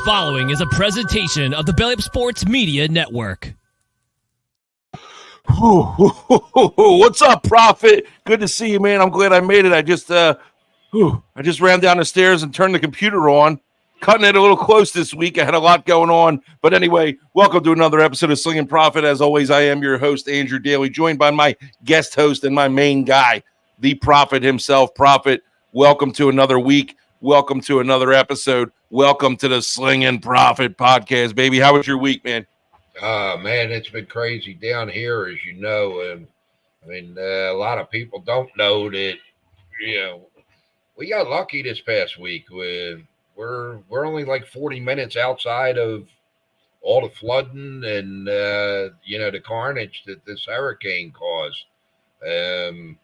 following is a presentation of the Belly Up Sports Media Network. What's up, Prophet? Good to see you, man. I'm glad I made it. I just ran down the stairs and turned the computer on. Cutting it a little close this week. I had a lot going on. But anyway, welcome to another episode of Sling'n Proffet. As always, I am your host, Andrew Daly, joined by my guest host and my main guy, the Prophet himself. Prophet, welcome to another week. Welcome to another episode. Welcome to the Sling'n Proffet podcast, baby. How was your week, man? Man, it's been crazy down here, as you know. A lot of people don't know that, we got lucky this past week. We're only like 40 minutes outside of all the flooding and, the carnage that this hurricane caused. The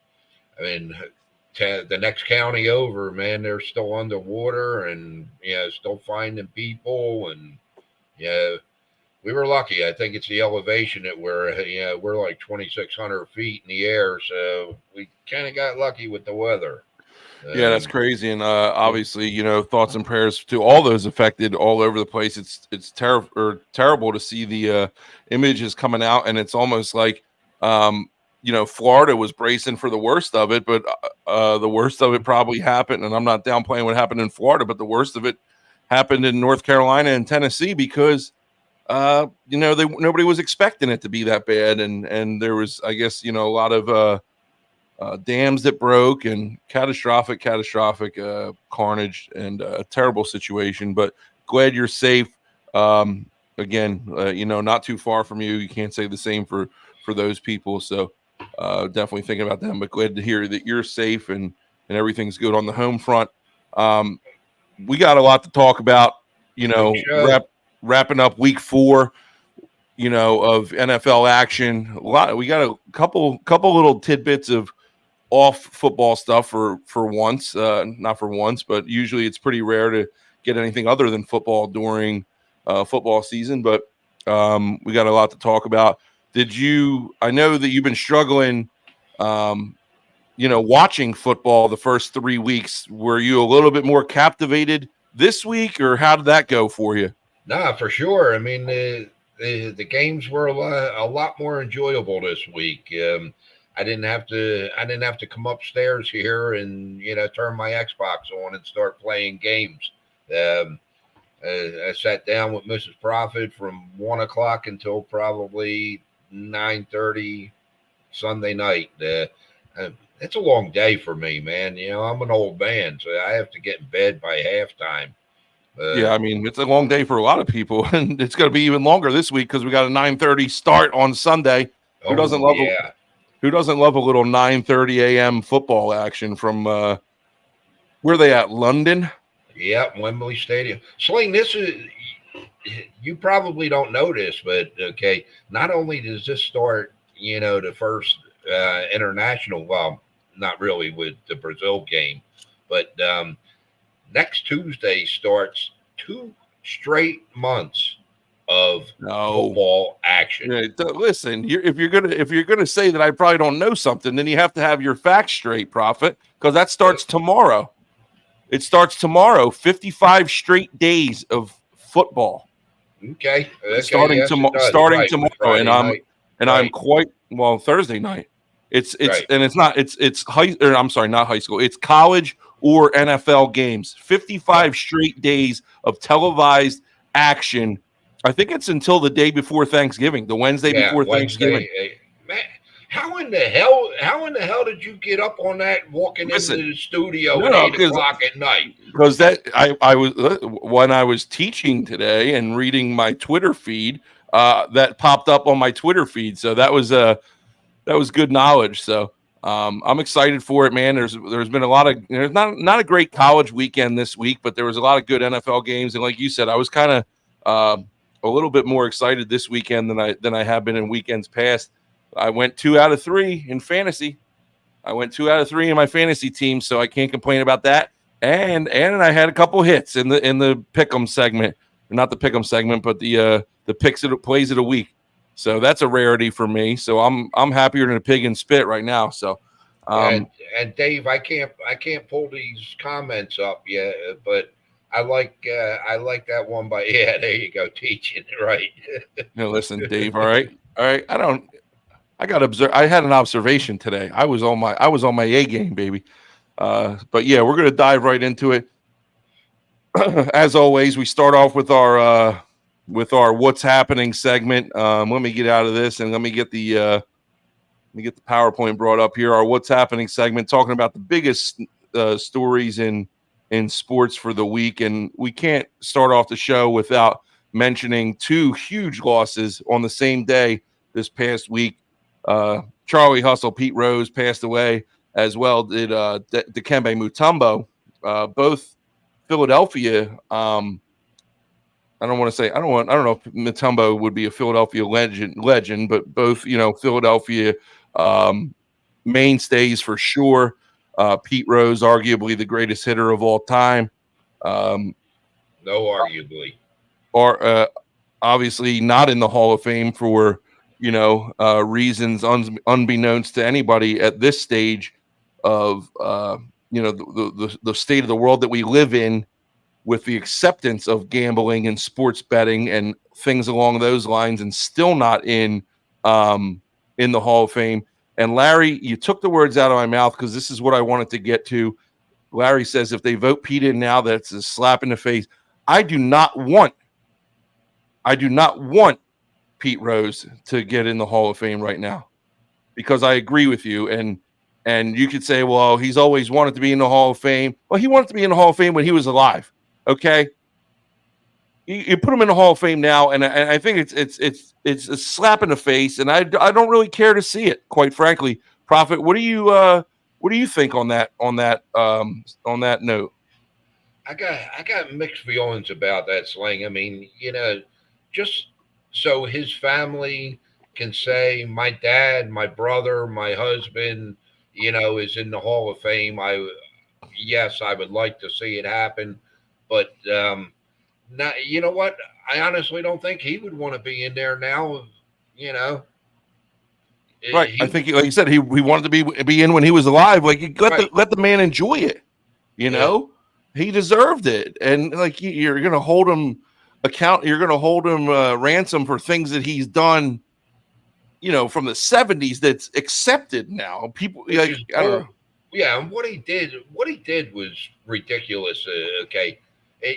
next county over, man, they're still underwater and, still finding people. And, we were lucky. I think it's the elevation that we're like 2,600 feet in the air. So we kind of got lucky with the weather. Yeah, that's crazy. And obviously, thoughts and prayers to all those affected all over the place. It's terrible to see the images coming out. And it's almost like, Florida was bracing for the worst of it. But the worst of it probably happened. And I'm not downplaying what happened in Florida, but the worst of it happened in North Carolina and Tennessee because, nobody was expecting it to be that bad. And there was, I guess, a lot of dams that broke and catastrophic carnage and a terrible situation, but glad you're safe. Again, not too far from you. You can't say the same for those people. So definitely thinking about them, but glad to hear that you're safe and everything's good on the home front. We got a lot to talk about, wrapping up week 4, of NFL action. We got a couple little tidbits of off football stuff for once, not for once, but usually it's pretty rare to get anything other than football during football season. But we got a lot to talk about. I know that you've been struggling, watching football the first 3 weeks. Were you a little bit more captivated this week, or how did that go for you? Nah, for sure. The games were a lot more enjoyable this week. I didn't have to come upstairs here and turn my Xbox on and start playing games. I sat down with Mrs. Prophet from 1:00 until probably 9:30 Sunday night. It's a long day for me, man. I'm an old man, so I have to get in bed by halftime. It's a long day for a lot of people, and it's going to be even longer this week because we got a 9:30 start on Sunday. Who doesn't love a little 9:30 a.m. football action from where they at, London? Yeah, Wembley Stadium. Sling, you probably don't know this, but okay, not only does this start, the first international, well, not really with the Brazil game, but next Tuesday starts 2 straight months of football action. Yeah, listen, if you're gonna say that I probably don't know something, then you have to have your facts straight, Prophet, because that starts tomorrow. It starts tomorrow. 55 straight days of football. Okay. Starting tomorrow, and I'm quite Thursday night. It's right. And it's not not high school. It's college or NFL games. 55 straight days of televised action. I think it's until the day before Thanksgiving, the Wednesday before Thanksgiving. Man, how in the hell did you get up on that walking into the studio at 8 o'clock at night? Because I was when I was teaching today and reading my Twitter feed, that popped up on my Twitter feed. So that was good knowledge. So I'm excited for it, man. There's been there's not a great college weekend this week, but there was a lot of good NFL games. And like you said, I was kind of a little bit more excited this weekend than I have been in weekends past. I went 2 out of 3 in fantasy. I went 2 out of 3 in my fantasy team, so I can't complain about that. And I had a couple hits in the pick'em segment, not the pick'em segment, but the plays of the week. So that's a rarity for me. So I'm happier than a pig in spit right now. So and Dave, I can't pull these comments up yet, but I like that one by yeah. There you go, teaching right. No, listen, Dave. All right. I got observe. I had an observation today. I was on my A game, baby. But yeah, we're gonna dive right into it. As always, we start off with our what's happening segment. Let me get out of this and let me get the PowerPoint brought up here. Our what's happening segment, talking about the biggest stories in sports for the week, and we can't start off the show without mentioning two huge losses on the same day this past week. Charlie Hustle, Pete Rose passed away, as well did Dikembe Mutombo. Both Philadelphia. I don't want to say I don't know if Mutombo would be a Philadelphia legend, but both Philadelphia um, mainstays for sure. Pete Rose, arguably the greatest hitter of all time, No, arguably. or obviously not in the Hall of Fame for reasons unbeknownst to anybody at this stage of the state of the world that we live in, with the acceptance of gambling and sports betting and things along those lines, and still not in the Hall of Fame. And Larry, you took the words out of my mouth, because this is what I wanted to get to. Larry says if they vote Pete in now, that's a slap in the face. I do not want Pete Rose to get in the Hall of Fame right now, because I agree with you. And you could say, well, he's always wanted to be in the Hall of Fame. Well, he wanted to be in the Hall of Fame when he was alive. Okay, you put him in the Hall of Fame now, and I think it's a slap in the face, and I don't really care to see it, quite frankly. Prophet, what do you think on that note? I got mixed feelings about that, Sling. I mean, just so his family can say my dad, my brother, my husband, is in the Hall of Fame. Yes, I would like to see it happen, but not. You know what? I honestly don't think he would want to be in there now. You know, Right. I he think, like you said, he wanted to be in when he was alive. Like, you right. let the man enjoy it. Yeah, He deserved it, and like you're gonna hold him you're gonna hold him ransom for things that he's done, from the '70s, that's accepted now. People, which like, is I don't know. bull. Yeah, and what he did was ridiculous. Okay,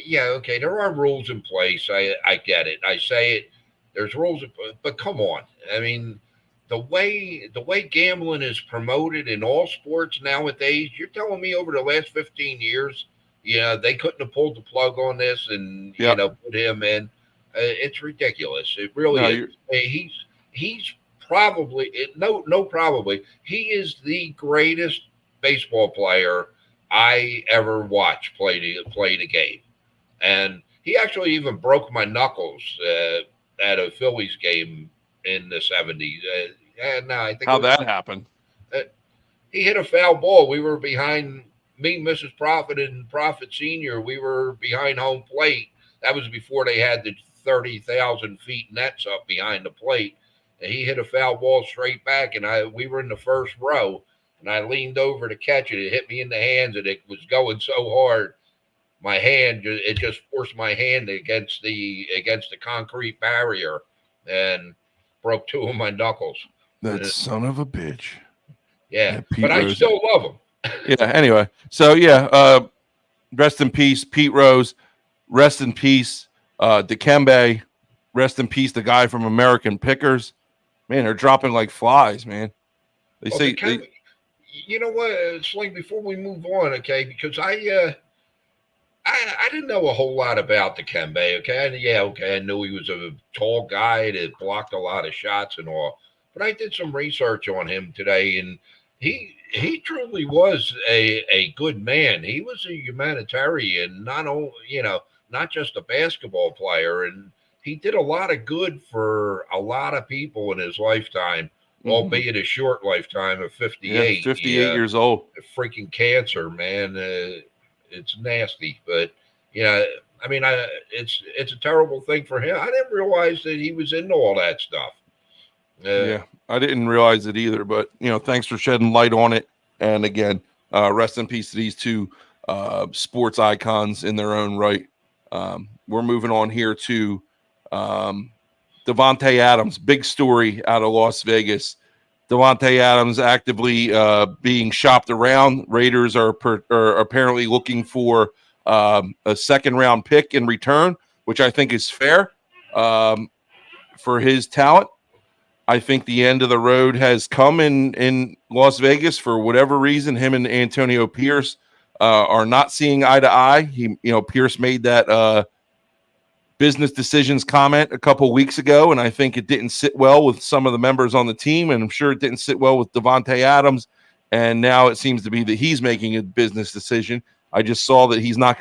yeah, okay. There are rules in place. I get it. I say it. There's rules, but come on. I mean, the way gambling is promoted in all sports nowadays. You're telling me over the last 15 years, they couldn't have pulled the plug on this and Yeah. put him in. It's ridiculous. It really No, is. you're He's probably no probably he is the greatest baseball player I ever watched play the game, and he actually even broke my knuckles at a Phillies game in the '70s. And no, I think it how was that happened. uh, he hit a foul ball. We were behind me, Mrs. Prophet, and Prophet Senior. We were behind home plate. That was before they had the 30,000 feet nets up behind the plate. And he hit a foul ball straight back, and we were in the first row, and I leaned over to catch it. It hit me in the hands, and it was going so hard. My hand, it just forced my hand against the concrete barrier, and broke two of my knuckles. That son of a bitch. Yeah, That Pete but I Rose. still love him. Yeah. Anyway, so yeah, rest in peace, Pete Rose. Rest in peace, Dikembe. Rest in peace, the guy from American Pickers. Man, they're dropping like flies, man. They Well, say they. you know what, Sling? Before we move on, okay, because I didn't know a whole lot about the Kembe. Okay, yeah, okay, I knew he was a tall guy that blocked a lot of shots and all, but I did some research on him today, and he truly was a good man. He was a humanitarian, not only not just a basketball player, and he did a lot of good for a lot of people in his lifetime, Mhm. albeit a short lifetime of Yeah, 58. 58 years old. Freaking cancer, man. It's nasty, but I mean, it's a terrible thing for him. I didn't realize that he was into all that stuff. Yeah, I didn't realize it either, but thanks for shedding light on it. And again, rest in peace to these two sports icons in their own right. We're moving on here to Davante Adams. Big story out of Las Vegas. Davante Adams actively being shopped around. Raiders are apparently looking for a second-round pick in return, which I think is fair for his talent. I think the end of the road has come in Las Vegas for whatever reason. Him and Antonio Pierce are not seeing eye to eye. Pierce made that business decisions comment a couple weeks ago, and I think it didn't sit well with some of the members on the team, and I'm sure it didn't sit well with Davante Adams. And now it seems to be that he's making a business decision. I just saw that he's not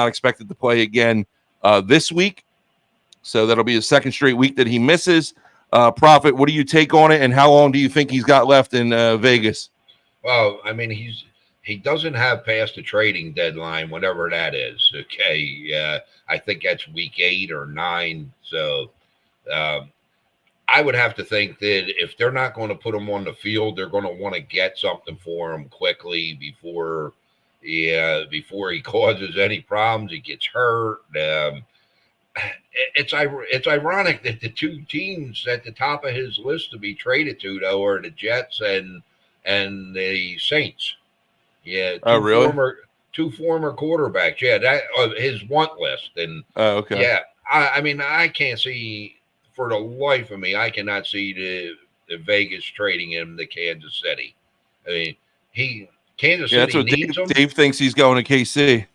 expected to play again this week, so that'll be a second straight week that he misses. Prophet, what do you take on it, and how long do you think he's got left in Vegas? Well, I mean, he doesn't have past the trading deadline, whatever that is. Okay, I think that's week 8 or 9. So I would have to think that if they're not going to put him on the field, they're going to want to get something for him quickly before he causes any problems. He gets hurt. It's ironic that the two teams at the top of his list to be traded to, though, are the Jets and the Saints. Yeah. Two former quarterbacks. Yeah, that his want list. And okay. Yeah, I mean, I can't see for the life of me. I cannot see the Vegas trading him to Kansas City. I mean, Kansas City that's what needs him. Dave thinks he's going to KC.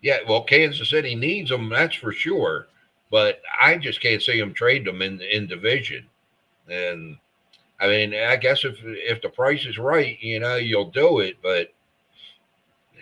Yeah, well, Kansas City needs him, that's for sure. But I just can't see him trade them in division. And I mean, I guess if the price is right, you'll do it. But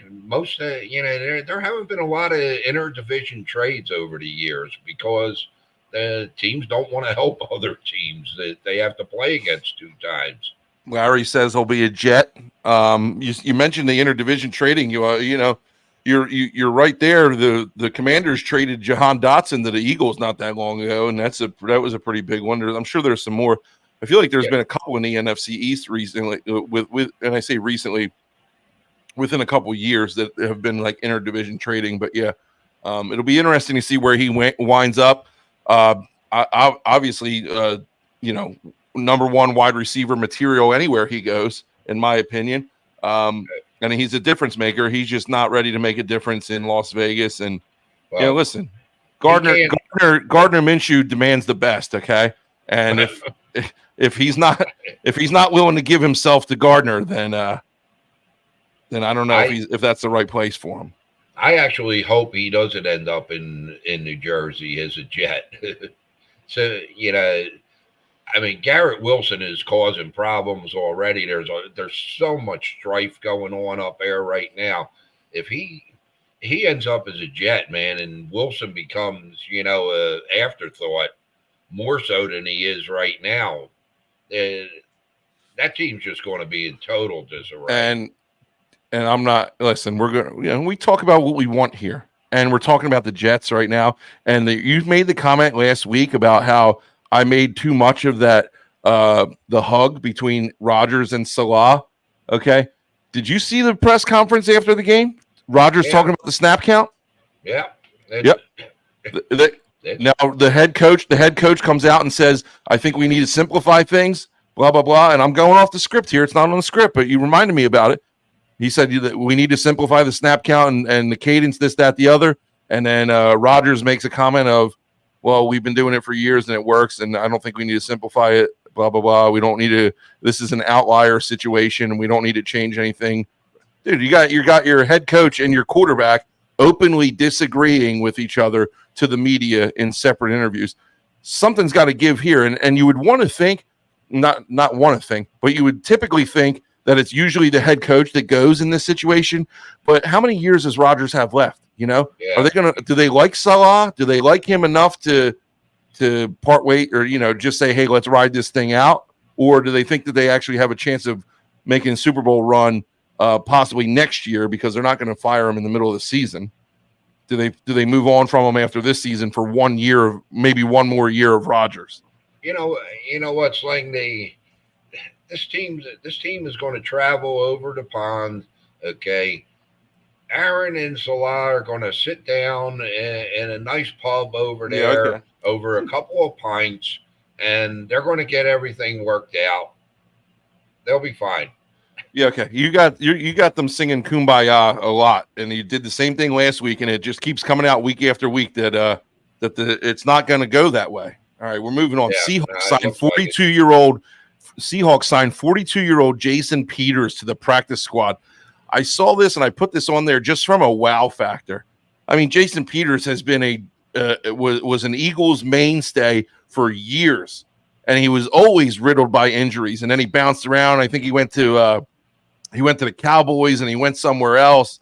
most, there haven't been a lot of interdivision trades over the years because the teams don't want to help other teams that they have to play against 2 times. Larry says he'll be a Jet. You mentioned the interdivision trading. You're right there. The Commanders traded Jahan Dotson to the Eagles not that long ago, and that was a pretty big one. I'm sure there's some more. I feel like there's been a couple in the NFC East recently, and I say recently, within a couple years that have been like interdivision trading. But yeah, it'll be interesting to see where he winds up. Obviously, number 1 wide receiver material anywhere he goes, in my opinion. And he's a difference maker. He's just not ready to make a difference in Las Vegas. And listen, Gardner Minshew demands the best. Okay, and if he's not willing to give himself to Gardner, then I don't know if that's the right place for him. I actually hope he doesn't end up in New Jersey as a Jet. So I mean, Garrett Wilson is causing problems already. There's so much strife going on up there right now. If he ends up as a Jet, man, and Wilson becomes, a afterthought more so than he is right now, that team's just going to be in total disarray. And I'm not. Listen, we're going. We talk about what we want here, and we're talking about the Jets right now. And you made the comment last week about how I made too much of that, the hug between Rodgers and Salah. Okay. Did you see the press conference after the game? Rodgers talking about the snap count? Yeah. Yep. Now the head coach comes out and says, I think we need to simplify things, blah, blah, blah. And I'm going off the script here. It's not on the script, but you reminded me about it. He said that we need to simplify the snap count and the cadence, this, that, the other. And then Rodgers makes a comment of, well, we've been doing it for years and it works, and I don't think we need to simplify it, blah, blah, blah. We don't need to – this is an outlier situation, and we don't need to change anything. Dude, you got your head coach and your quarterback openly disagreeing with each other to the media in separate interviews. Something's got to give here, and you would want to think – not want to think, but you would typically think that it's usually the head coach that goes in this situation. But how many years does Rodgers have left? Are they going to, do they like Salah? Do they like him enough to part wait or, just say, hey, let's ride this thing out? Or do they think that they actually have a chance of making a Super Bowl run possibly next year because they're not going to fire him in the middle of the season? Do they move on from him after this season for 1 year, maybe one more year of Rodgers? You know what, Sling? This team is going to travel over the pond, okay? Aaron and Salah are going to sit down in a nice pub over Yeah, there okay. over a couple of pints, and they're going to get everything worked out. They'll be fine. Yeah, okay. You got them singing "Kumbaya" a lot, and you did the same thing last week, and it just keeps coming out week after week that it's not going to go that way. All right, we're moving on. Yeah, Seahawks it signed looks like it. 42-year-old Jason Peters to the practice squad. I saw this and I put this on there just from a wow factor. I mean, Jason Peters has been was an Eagles mainstay for years, and he was always riddled by injuries. And then he bounced around. I think he went to the Cowboys and he went somewhere else,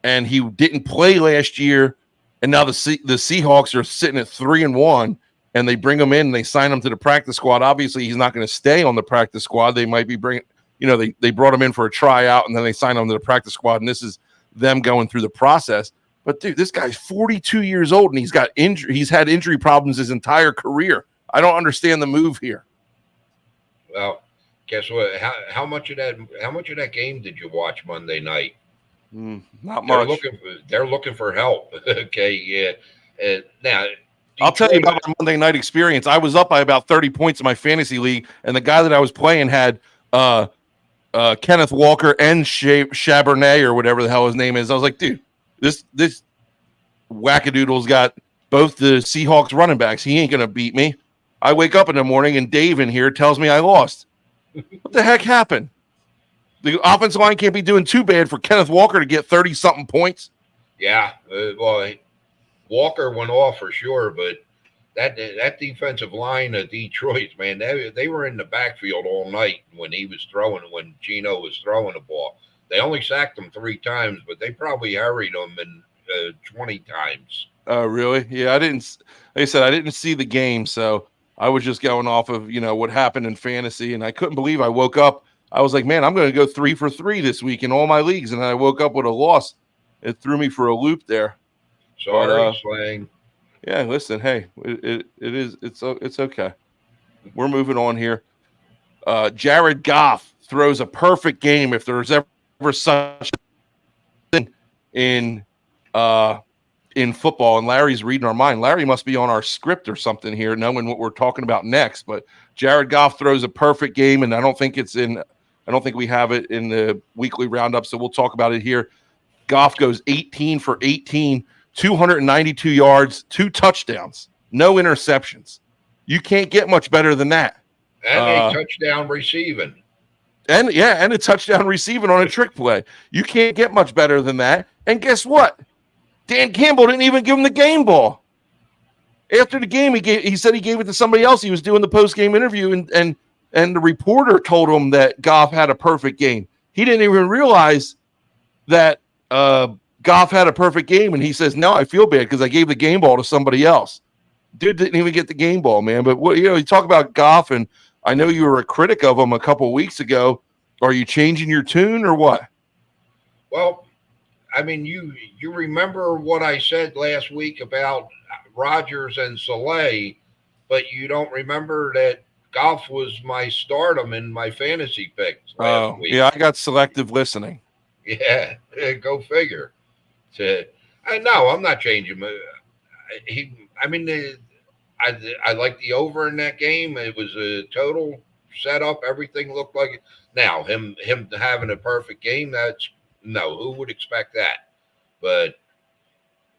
and he didn't play last year. And now the Seahawks are sitting at 3-1, and they bring him in and they sign him to the practice squad. Obviously, he's not going to stay on the practice squad. They might be bringing, they brought him in for a tryout and then they signed him to the practice squad. And this is them going through the process. But dude, this guy's 42 years old and he's had injury problems his entire career. I don't understand the move here. Well, guess what? How much of that game did you watch Monday night? Not much. They're looking for help. Okay, yeah. Now, I'll tell you about my Monday night experience. I was up by about 30 points in my fantasy league, and the guy that I was playing had Kenneth Walker and Chabernet or whatever the hell his name is. I was like, dude, this wackadoodle's got both the Seahawks running backs. He ain't gonna beat me. I wake up in the morning and Dave in here tells me I lost. What the heck happened? The offensive line can't be doing too bad for Kenneth Walker to get 30-something points. Yeah, well, Walker went off for sure, but that defensive line of Detroit, man, they were in the backfield all night when Gino was throwing the ball. They only sacked him 3 times, but they probably harried him 20 times. Oh, really? Yeah, like I said, I didn't see the game, so I was just going off of, what happened in fantasy, and I couldn't believe I woke up. I was like, man, I'm going to go 3 for 3 this week in all my leagues, and then I woke up with a loss. It threw me for a loop there. Sorry, Slang. Yeah, listen, hey, it's okay. We're moving on here. Jared Goff throws a perfect game if there's ever such a thing in football, and Larry's reading our mind. Larry must be on our script or something here, knowing what we're talking about next. But Jared Goff throws a perfect game, and I don't think we have it in the weekly roundup, so we'll talk about it here. Goff goes 18 for 18, 292 yards, 2 touchdowns, no interceptions. You can't get much better than that. And a touchdown receiving. And a touchdown receiving on a trick play. You can't get much better than that. And guess what? Dan Campbell didn't even give him the game ball. After the game, he said he gave it to somebody else. He was doing the post-game interview, and the reporter told him that Goff had a perfect game. He didn't even realize that Goff had a perfect game, and he says, no, I feel bad because I gave the game ball to somebody else. Dude didn't even get the game ball, man. But you talk about Goff, and I know you were a critic of him a couple of weeks ago. Are you changing your tune or what? Well, I mean, you remember what I said last week about Rodgers and Saleh, but you don't remember that Goff was my stardom in my fantasy picks last week. Yeah, I got selective listening. Yeah, go figure. No, I'm not changing. I like the over in that game. It was a total setup. Everything looked like it. Now, him having a perfect game, who would expect that? But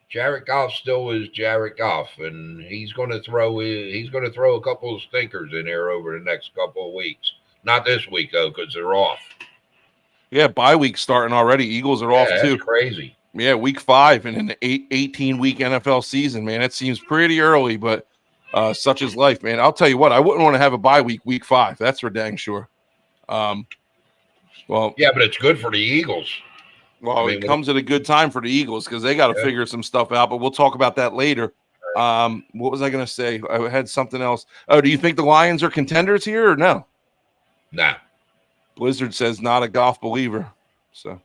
Jared Goff still is Jared Goff, and he's going to throw a couple of stinkers in there over the next couple of weeks. Not this week though, because they're off. Yeah, bye week starting already. Eagles are off too. That's crazy. Yeah, week 5 and an 18-week NFL season, man. It seems pretty early, but such is life, man. I'll tell you what, I wouldn't want to have a bye week 5. That's for dang sure. Well, yeah, but it's good for the Eagles. Well, it comes at a good time for the Eagles because they got to figure some stuff out, but we'll talk about that later. What was I going to say? I had something else. Oh, do you think the Lions are contenders here or no? Nah. Blizzard says not a Goff believer. So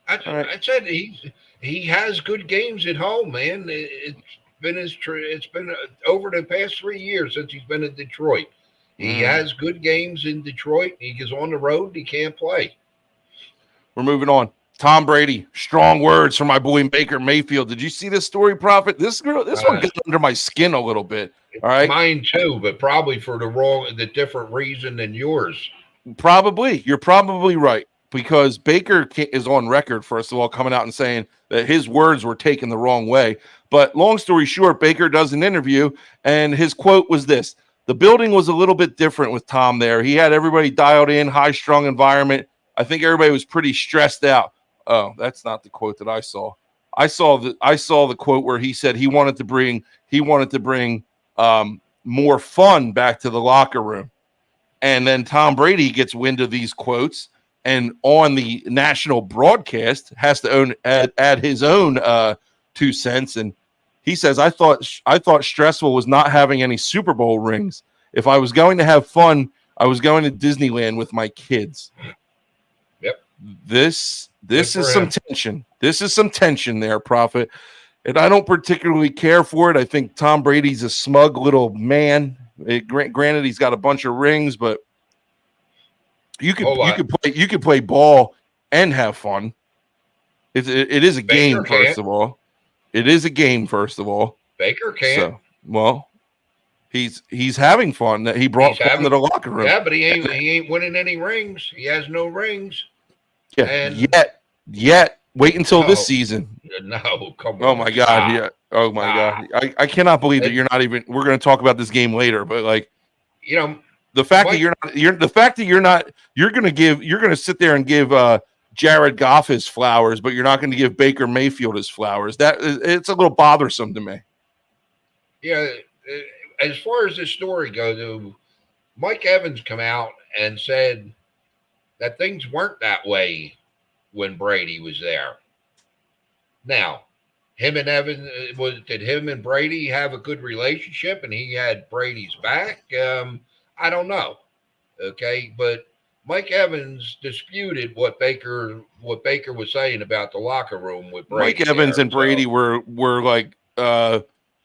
I said he has good games at home, man. It's been over the past 3 years since he's been in Detroit. He has good games in Detroit. He goes on the road. He can't play. We're moving on. Tom Brady, strong words from my boy Baker Mayfield. Did you see this story, Prophet? This one got under my skin a little bit. All right. Mine too, but probably for the different reason than yours. Probably. You're probably right, because Baker is on record, first of all, coming out and saying that his words were taken the wrong way. But long story short, Baker does an interview, and his quote was this: the building was a little bit different with Tom there. He had everybody dialed in, high-strung environment. I think everybody was pretty stressed out. Oh, that's not the quote that I saw. I saw the quote where he said he wanted to bring more fun back to the locker room. And then Tom Brady gets wind of these quotes, and on the national broadcast has to add his own 2 cents. And he says, I thought stressful was not having any Super Bowl rings. If I was going to have fun, I was going to Disneyland with my kids. Yep. This is some tension. This is some tension there, Prophet. And I don't particularly care for it. I think Tom Brady's a smug little man. Granted, he's got a bunch of rings, but you could play ball and have fun. It is a game, first of all. It is a game, first of all. Baker can't. So, well, he's having fun. That he brought fun to the locker room. Yeah, but he ain't winning any rings. He has no rings. Yeah, and yet. Wait until this season. No, come on. Oh my God! Yeah. Oh my God! I cannot believe that you're not even. We're going to talk about this game later, but like, the fact that you're going to sit there and give Jared Goff his flowers, but you're not going to give Baker Mayfield his flowers. It's a little bothersome to me. Yeah, as far as this story goes, Mike Evans come out and said that things weren't that way when Brady was there. Now, did him and Brady have a good relationship and he had Brady's back? I don't know. Okay, but Mike Evans disputed what Baker was saying about the locker room with Brady. Mike Evans and Brady were like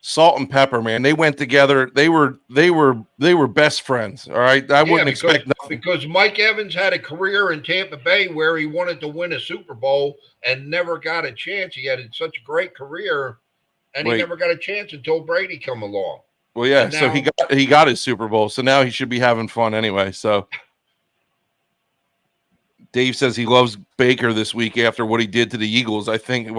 salt and pepper, man. They went together. They were best friends. All right. I wouldn't expect nothing. Because Mike Evans had a career in Tampa Bay where he wanted to win a Super Bowl and never got a chance. He had such a great career, and he never got a chance until Brady come along. Well, yeah. So he got his Super Bowl. So now he should be having fun anyway. So Dave says he loves Baker this week after what he did to the Eagles. I think,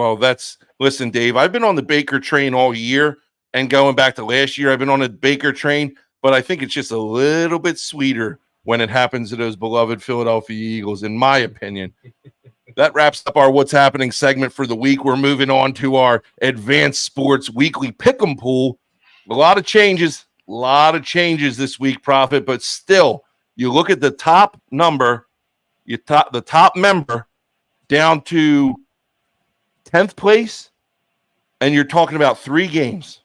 listen, Dave, I've been on the Baker train all year. And going back to last year, I've been on a Baker train, but I think it's just a little bit sweeter when it happens to those beloved Philadelphia Eagles, in my opinion. That wraps up our What's Happening segment for the week. We're moving on to our Advanced Sports Weekly Pick'em Pool. A lot of changes this week, Prophet, but still, you look at the top number, the top member down to 10th place, and you're talking about 3 games.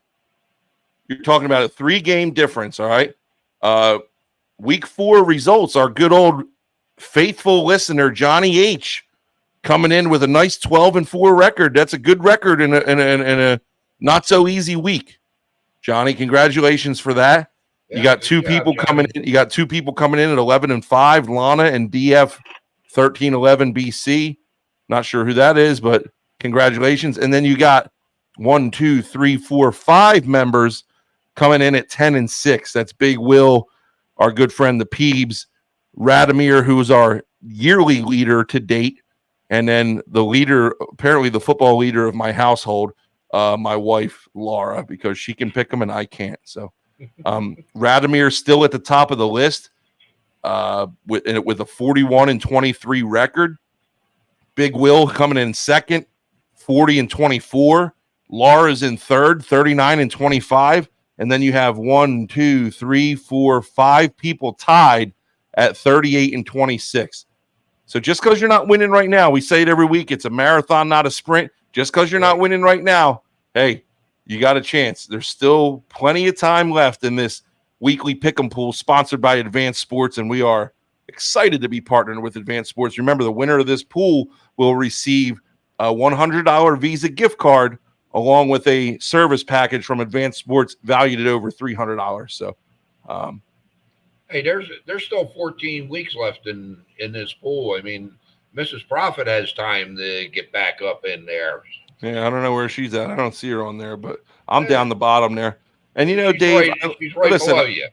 You're talking about a 3-game difference, all right? Week 4 results, our good old faithful listener, Johnny H., coming in with a nice 12-4 record. That's a good record in a not-so-easy week. Johnny, congratulations for that. Yeah, you got 2 people coming in. You got 2 people coming in at 11-5, Lana and DF 1311 BC. Not sure who that is, but congratulations. And then you got 1, 2, 3, 4, 5 members coming in at 10-6. That's Big Will, our good friend, the Peebs, Radomir, who is our yearly leader to date, and then the leader, apparently the football leader of my household, my wife, Laura, because she can pick them and I can't. So Radomir still at the top of the list with a 41-23 record. Big Will coming in second, 40-24. Laura's in third, 39-25. And then you have 1, 2, 3, 4, 5 people tied at 38-26. So just because you're not winning right now, we say it every week, it's a marathon, not a sprint. Just because you're not winning right now, hey, you got a chance. There's still plenty of time left in this weekly pick'em pool sponsored by Advanced Sports, and we are excited to be partnered with Advanced Sports. Remember, the winner of this pool will receive a $100 Visa gift card along with a service package from Advanced Sports valued at over $300. So, hey, there's still 14 weeks left in this pool. I mean, Mrs. Prophet has time to get back up in there. Yeah, I don't know where she's at. I don't see her on there, but I'm down the bottom there. And Dave, She's right listen, below you.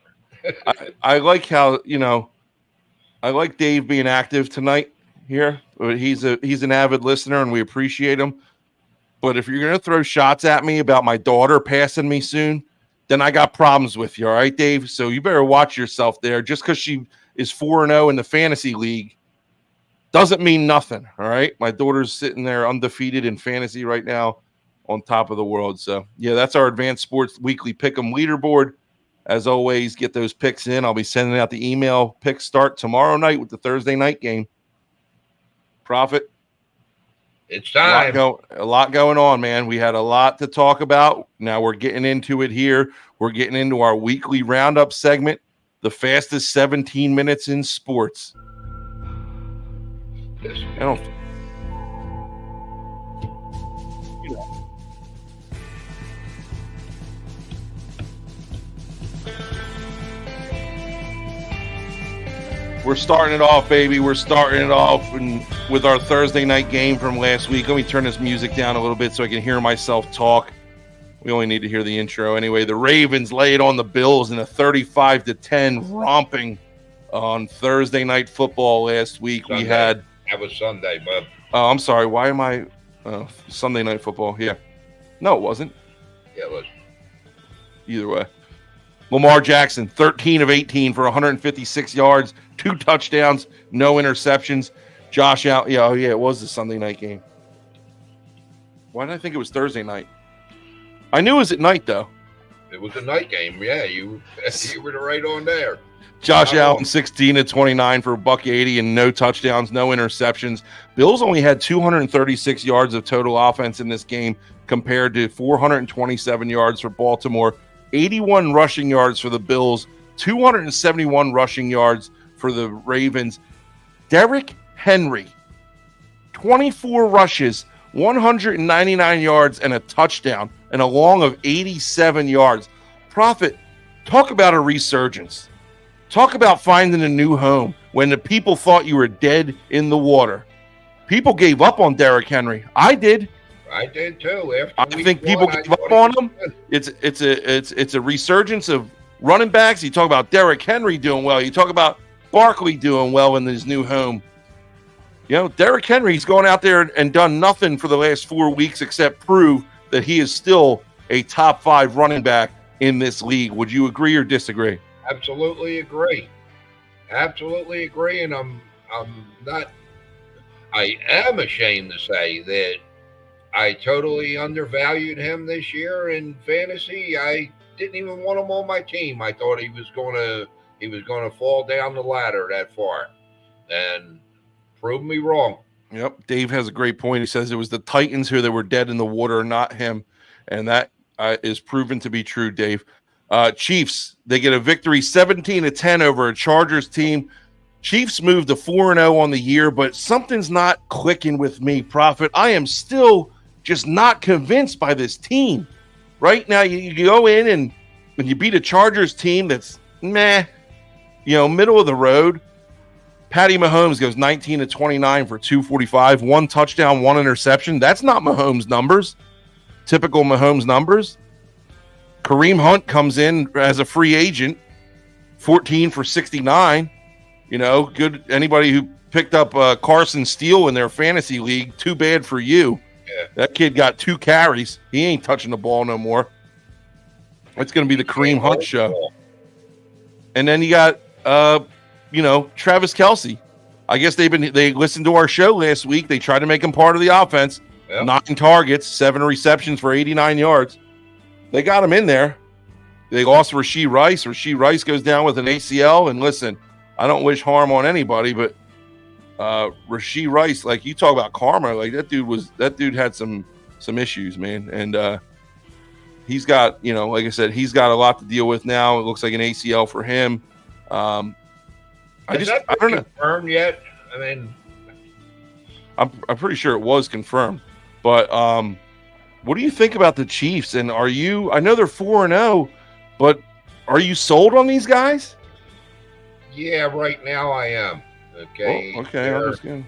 I like how I like Dave being active tonight here. He's an avid listener, and we appreciate him. But if you're gonna throw shots at me about my daughter passing me soon, then I got problems with you. All right, Dave. So you better watch yourself there. Just because she is 4-0 in the fantasy league doesn't mean nothing. All right. My daughter's sitting there undefeated in fantasy right now, on top of the world. So yeah, that's our Advanced Sports Weekly Pick'em leaderboard. As always, get those picks in. I'll be sending out the email. Picks start tomorrow night with the Thursday night game. Prophet. It's time. A lot going on, man. We had a lot to talk about. Now we're getting into it here. We're getting into our weekly roundup segment, the fastest 17 minutes in sports. I don't. We're starting it off, baby. We're starting it off with our Thursday night game from last week. Let me turn this music down a little bit so I can hear myself talk. We only need to hear the intro anyway. The Ravens laid on the Bills in a 35-10 romping on Thursday night football last week. Sunday. That was Sunday, bud. Oh, I'm sorry. Why am I Sunday night football? Yeah. No, it wasn't. Yeah, it was. Either way. Lamar Jackson, 13 of 18 for 156 yards, 2 touchdowns, no interceptions. Josh Allen, it was the Sunday night game. Why did I think it was Thursday night? I knew it was at night, though. It was a night game. Yeah, you were right on there. Josh Allen, 16 of 29 for $180 and no touchdowns, no interceptions. Bills only had 236 yards of total offense in this game compared to 427 yards for Baltimore. 81 rushing yards for the Bills, 271 rushing yards for the Ravens. Derrick Henry, 24 rushes, 199 yards, and a touchdown, and a long of 87 yards. Prophet, talk about a resurgence. Talk about finding a new home when the people thought you were dead in the water. People gave up on Derrick Henry. I did. I did too. I think people give up on him. It's a resurgence of running backs. You talk about Derrick Henry doing well. You talk about Barkley doing well in his new home. Derrick Henry's gone out there and done nothing for the last 4 weeks except prove that he is still a top 5 running back in this league. Would you agree or disagree? Absolutely agree. And I am ashamed to say that I totally undervalued him this year in fantasy. I didn't even want him on my team. I thought he was gonna fall down the ladder that far, and proved me wrong. Yep, Dave has a great point. He says it was the Titans who were dead in the water, not him, and that is proven to be true. Dave, Chiefs, they get a victory, 17-10 over a Chargers team. Chiefs moved to 4-0 on the year, but something's not clicking with me, Prophet. I am still just not convinced by this team. Right now, you go in and when you beat a Chargers team that's middle of the road. Patty Mahomes goes 19-29 for 245, 1 touchdown, 1 interception. That's not Mahomes' numbers. Typical Mahomes numbers. Kareem Hunt comes in as a free agent, 14 for 69. Good. Anybody who picked up Carson Steele in their fantasy league, too bad for you. Yeah. That kid got 2 carries. He ain't touching the ball no more. It's going to be the Kareem Hunt show. And then you got, Travis Kelce. I guess they listened to our show last week. They tried to make him part of the offense. Yep. 9 targets, 7 receptions for 89 yards. They got him in there. They lost Rashee Rice. Rashee Rice goes down with an ACL. And listen, I don't wish harm on anybody, but Rashee Rice, like you talk about karma, like that dude had some issues, man. And he's got, like I said, he's got a lot to deal with now. It looks like an ACL for him. I don't know. Confirmed yet? I mean, I'm pretty sure it was confirmed. But what do you think about the Chiefs? And I know they're 4-0, but are you sold on these guys? Yeah, right now I am. Okay. Oh, okay, I understand.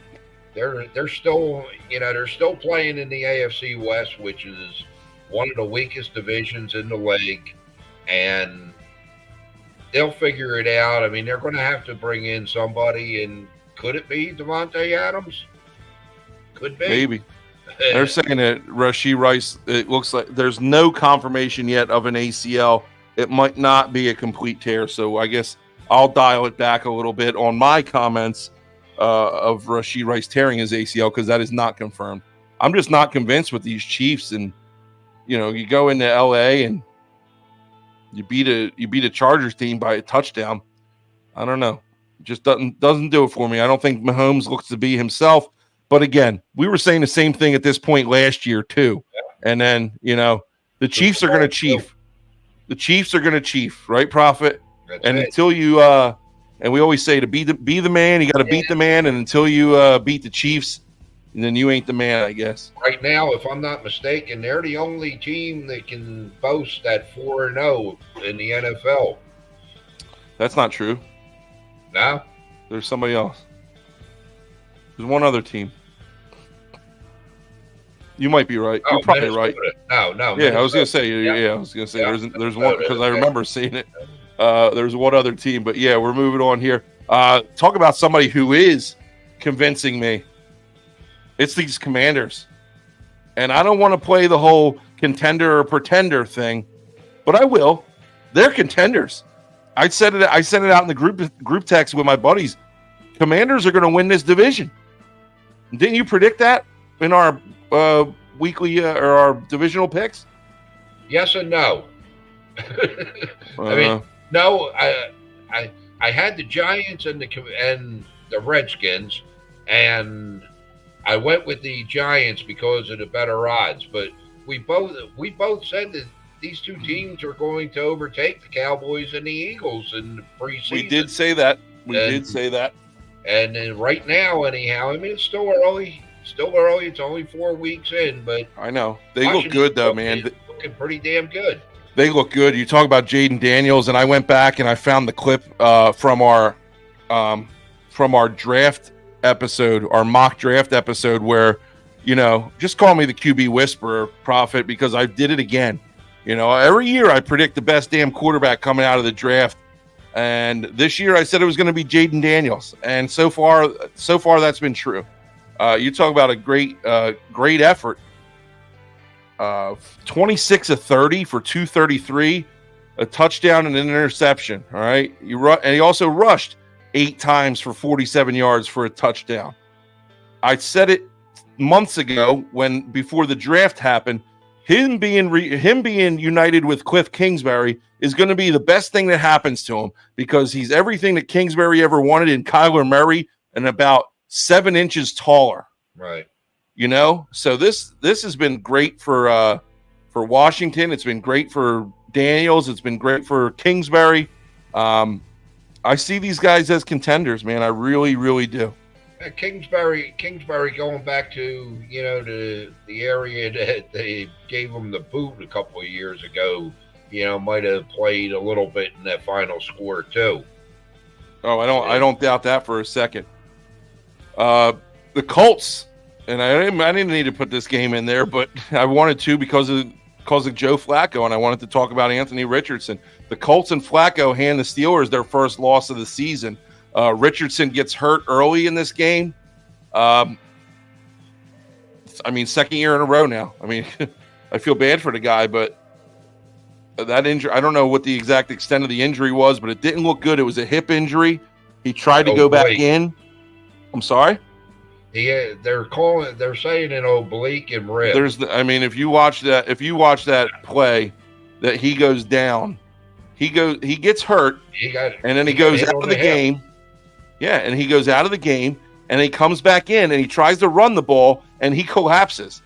they're still, they're still playing in the AFC West, which is one of the weakest divisions in the league, and they'll figure it out. I mean, they're going to have to bring in somebody, and could it be Devontae Adams? Could be. Maybe. They're saying that Rashee Rice, it looks like there's no confirmation yet of an ACL. It might not be a complete tear, so I guess I'll dial it back a little bit on my comments of Rashee Rice tearing his ACL, because that is not confirmed. I'm just not convinced with these Chiefs, and you go into LA and you beat a Chargers team by a touchdown. I don't know. It just doesn't do it for me. I don't think Mahomes looks to be himself. But again, we were saying the same thing at this point last year too. And then, the Chiefs are going to chief. The Chiefs are going to chief, right, Prophet? That's and it. Until you and we always say to be the man, you got to beat the man, and until you beat the Chiefs, then you ain't the man, I guess. Right now, if I'm not mistaken, they're the only team that can boast that 4-0 in the NFL. That's not true. No? There's somebody else. There's one other team. You might be right. You're probably Minnesota. right. No. Yeah, I was gonna say. Yeah, I was gonna say. There's one, because I remember seeing it. There's one other team, but yeah, we're moving on here. Talk about somebody who is convincing me. It's these Commanders, and I don't want to play the whole contender or pretender thing, but I will. They're contenders. I said it out in the group text with my buddies. Commanders are going to win this division. Didn't you predict that in our weekly or our divisional picks? Yes and no. I mean, no. I had the Giants and the Redskins, and I went with the Giants because of the better odds. But we both said that these two teams are going to overtake the Cowboys and the Eagles in the preseason. We did say that. Did say that. And then right now, anyhow, I mean, it's still early. It's only 4 weeks in, but I know they look good though, man. Looking pretty damn good. They look good. You talk about Jaden Daniels, and I went back and I found the clip from our draft episode, our mock draft episode, where just call me the QB whisperer, Prophet, because I did it again. Every year I predict the best damn quarterback coming out of the draft. And this year I said it was going to be Jaden Daniels. And so far that's been true. You talk about a great effort. 26 of 30 for 233, a touchdown and an interception. All right. And he also rushed 8 times for 47 yards for a touchdown. I said it months ago before the draft happened. Him being united with Cliff Kingsbury is going to be the best thing that happens to him, because he's everything that Kingsbury ever wanted in Kyler Murray and about 7 inches taller. Right. So this has been great for Washington. It's been great for Daniels. It's been great for Kingsbury. I see these guys as contenders, man. I really, really do. Kingsbury going back to the area that they gave him the boot a couple of years ago, might have played a little bit in that final score too. Oh, I don't doubt that for a second. The Colts, and I didn't need to put this game in there, but I wanted to because of Joe Flacco, and I wanted to talk about Anthony Richardson. The Colts and Flacco hand the Steelers their first loss of the season. Richardson gets hurt early in this game. Second year in a row now. I feel bad for the guy, but that injury, I don't know what the exact extent of the injury was, but it didn't look good. It was a hip injury. He tried to go back in. I'm sorry? Yeah, they're saying an oblique and rib. If you watch that play, that he goes down, he gets hurt, and then he goes out of the game. Yeah, and he goes out of the game, and he comes back in, and he tries to run the ball, and he collapses.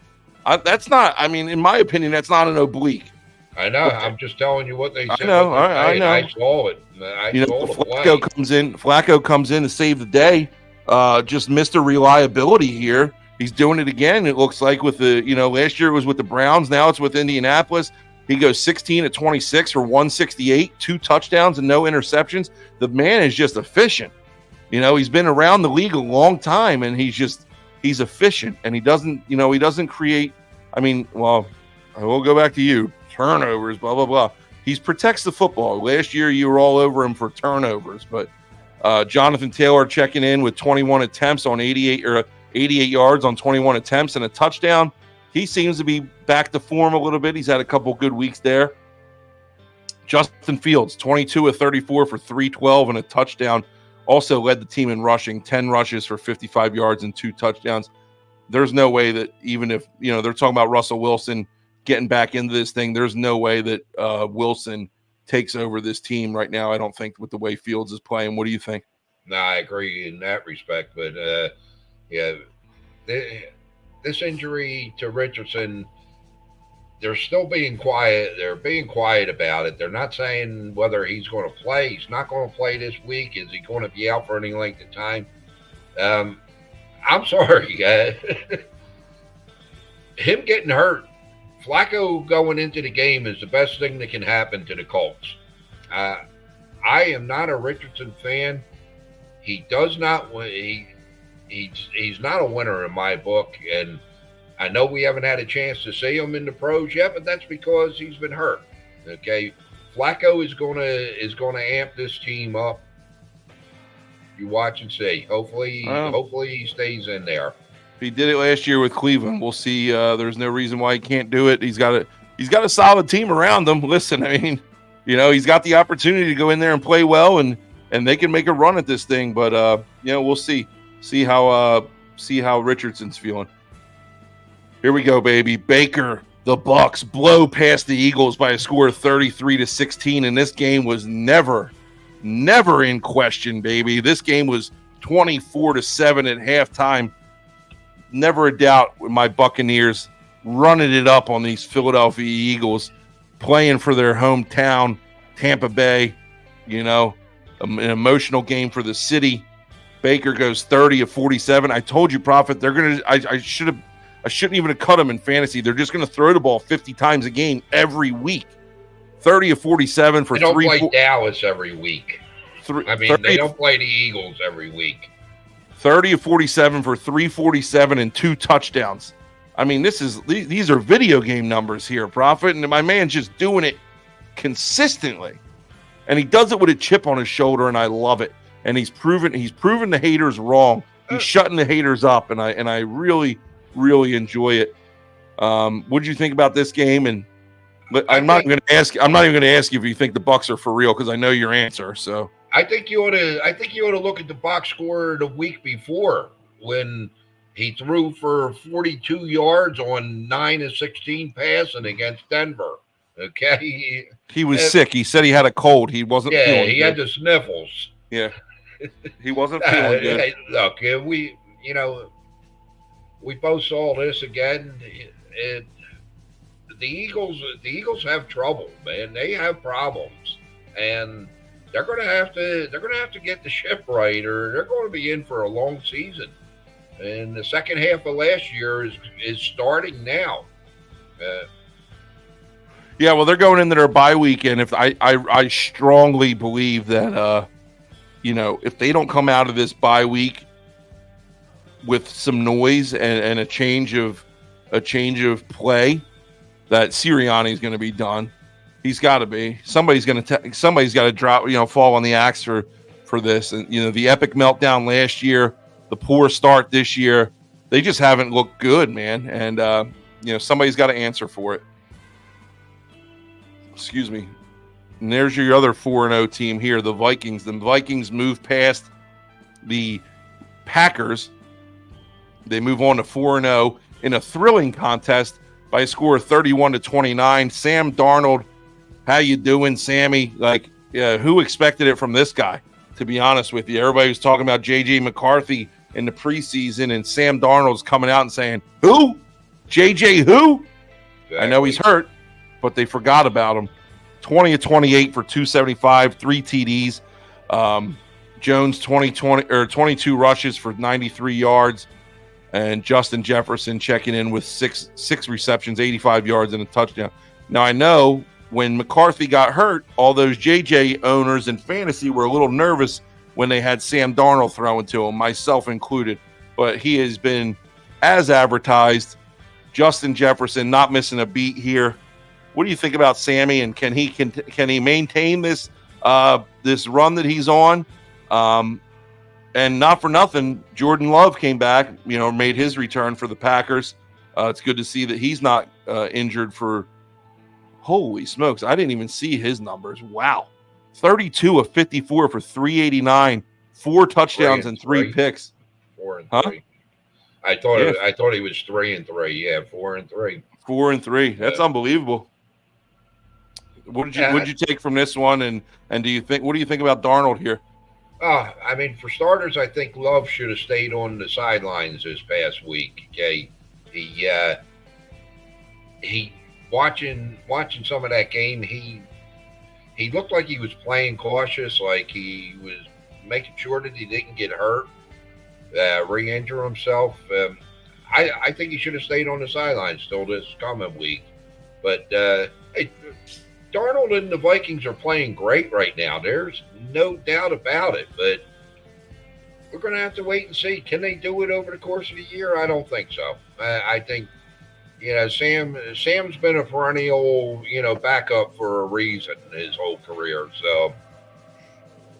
That's not, in my opinion, that's not an oblique. I know. I'm just telling you what they said. I know. I know. I saw it. Flacco comes in to save the day. Just Mr. Reliability here. He's doing it again. It looks like with the, last year it was with the Browns. Now it's with Indianapolis. He goes 16 of 26 for 168, 2 touchdowns and no interceptions. The man is just efficient. He's been around the league a long time, and he's he's efficient, and he doesn't create. I mean, well, I will go back to you. Turnovers, blah blah blah. He protects the football. Last year, you were all over him for turnovers, but Jonathan Taylor checking in with 21 attempts on 88 yards on 21 attempts and a touchdown. He seems to be back to form a little bit. He's had a couple good weeks there. Justin Fields, 22 of 34 for 312 and a touchdown. Also led the team in rushing, 10 rushes for 55 yards and 2 touchdowns. There's no way that even if, they're talking about Russell Wilson getting back into this thing, there's no way that Wilson takes over this team right now, I don't think, with the way Fields is playing. What do you think? No, I agree in that respect. But, this injury to Richardson, they're still being quiet. They're being quiet about it. They're not saying whether he's going to play. He's not going to play this week. Is he going to be out for any length of time? I'm sorry. Him getting hurt, Flacco going into the game is the best thing that can happen to the Colts. I am not a Richardson fan. He does not win. He's not a winner in my book, and I know we haven't had a chance to see him in the pros yet, but that's because he's been hurt. Okay, Flacco is gonna amp this team up. You watch and see. Hopefully he stays in there. He did it last year with Cleveland. We'll see. There's no reason why he can't do it. He's got a solid team around him. Listen, I mean, he's got the opportunity to go in there and play well, and they can make a run at this thing. But we'll see. See how Richardson's feeling. Here we go, baby. Baker, the Bucks blow past the Eagles by a score of 33-16, and this game was never in question, baby. This game was 24-7 at halftime. Never a doubt with my Buccaneers running it up on these Philadelphia Eagles, playing for their hometown, Tampa Bay. An emotional game for the city. Baker goes 30 of 47. I told you, Prophet, they're gonna. I shouldn't even have cut them in fantasy. They're just gonna throw the ball 50 times a game every week. 30 of 47 for they don't play Dallas every week. They don't play the Eagles every week. 30 of 47 for 347 and 2 touchdowns. I mean, these are video game numbers here, Prophet, and my man's just doing it consistently, and he does it with a chip on his shoulder, and I love it. And he's proven the haters wrong. He's shutting the haters up, and I really, really enjoy it. What did you think about this game? And I'm not even going to ask you if you think the Bucks are for real, because I know your answer. So I think you ought to look at the box score the week before when he threw for 42 yards on 9 of 16 passing against Denver. Okay, he was sick. He said he had a cold. He wasn't. Yeah, he had the sniffles. Yeah, he wasn't feeling good. Hey, look, we both saw this again. The Eagles have trouble, man. They have problems, and they're going to have to get the ship right, or they're going to be in for a long season. And the second half of last year is starting now. Yeah, well, they're going into their bye week, and if I strongly believe that if they don't come out of this bye week with some noise and a change of play, that Sirianni is going to be done. He's got to be. Somebody's got to drop, fall on the axe for this. And the epic meltdown last year, the poor start this year, they just haven't looked good, man. And somebody's got to answer for it. Excuse me. And there's your other 4-0 team here, the Vikings. The Vikings move past the Packers. They move on to 4-0 in a thrilling contest by a score of 31-29. Sam Darnold, how you doing, Sammy? Who expected it from this guy, to be honest with you? Everybody was talking about J.J. McCarthy in the preseason, and Sam Darnold's coming out and saying, who? J.J. who? Exactly. I know he's hurt, but they forgot about him. 20 of 28 for 275, 3 TDs. Jones 22 rushes for 93 yards, and Justin Jefferson checking in with six receptions, 85 yards and a touchdown. Now I know when McCarthy got hurt, all those JJ owners in fantasy were a little nervous when they had Sam Darnold throwing to him, myself included. But he has been as advertised. Justin Jefferson not missing a beat here. What do you think about Sammy, and can he maintain this this run that he's on? And not for nothing, Jordan Love came back, made his return for the Packers. It's good to see that he's not injured for. Holy smokes, I didn't even see his numbers. Wow. 32 of 54 for 389, 4 touchdowns and 3 picks. 4 and 3. I thought he was 3 and 3. Yeah, 4 and 3. 4 and 3. That's unbelievable. What did you take from this one, and what do you think about Darnold here? I mean, for starters, I think Love should have stayed on the sidelines this past week. Okay, he watching some of that game, he looked like he was playing cautious, like he was making sure that he didn't get hurt, re-injure himself. I think he should have stayed on the sidelines till this coming week. But hey, Darnold and the Vikings are playing great right now. There's no doubt about it. But we're going to have to wait and see. Can they do it over the course of the year? I don't think so. I think, Sam's been a perennial, backup for a reason his whole career. So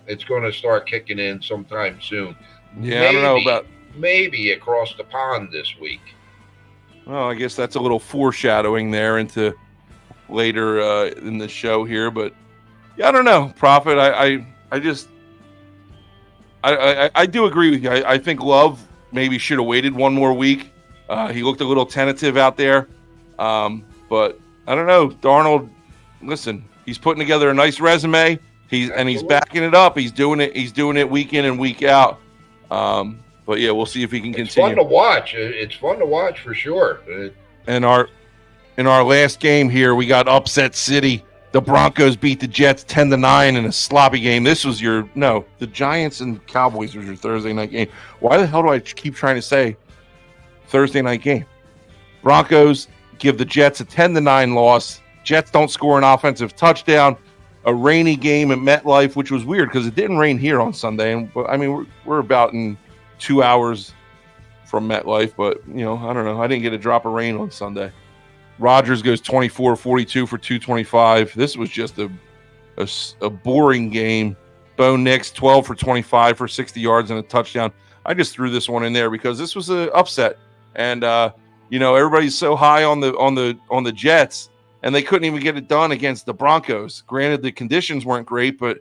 it's going to start kicking in sometime soon. Yeah, I don't know about maybe across the pond this week. Well, I guess that's a little foreshadowing there into later in the show here, but yeah, I don't know, Prophet. I do agree with you. I think Love maybe should have waited one more week. He looked a little tentative out there, but I don't know. Darnold, listen, he's putting together a nice resume. He's backing it up. He's doing it week in and week out. But yeah, we'll see if he can continue. It's fun to watch. It's fun to watch for sure. And in our last game here, we got upset city. The Broncos beat the Jets 10-9 in a sloppy game. This was the Giants and Cowboys was your Thursday night game. Why the hell do I keep trying to say Thursday night game? Broncos give the Jets a 10-9 loss. Jets don't score an offensive touchdown. A rainy game at MetLife, which was weird because it didn't rain here on Sunday. And I mean, we're about in 2 hours from MetLife, but I don't know. I didn't get a drop of rain on Sunday. Rodgers goes 24-42 for 225. This was just a boring game. Bo Nix 12 for 25 for 60 yards and a touchdown. I just threw this one in there because this was an upset, and everybody's so high on the Jets, and they couldn't even get it done against the Broncos. Granted, the conditions weren't great, but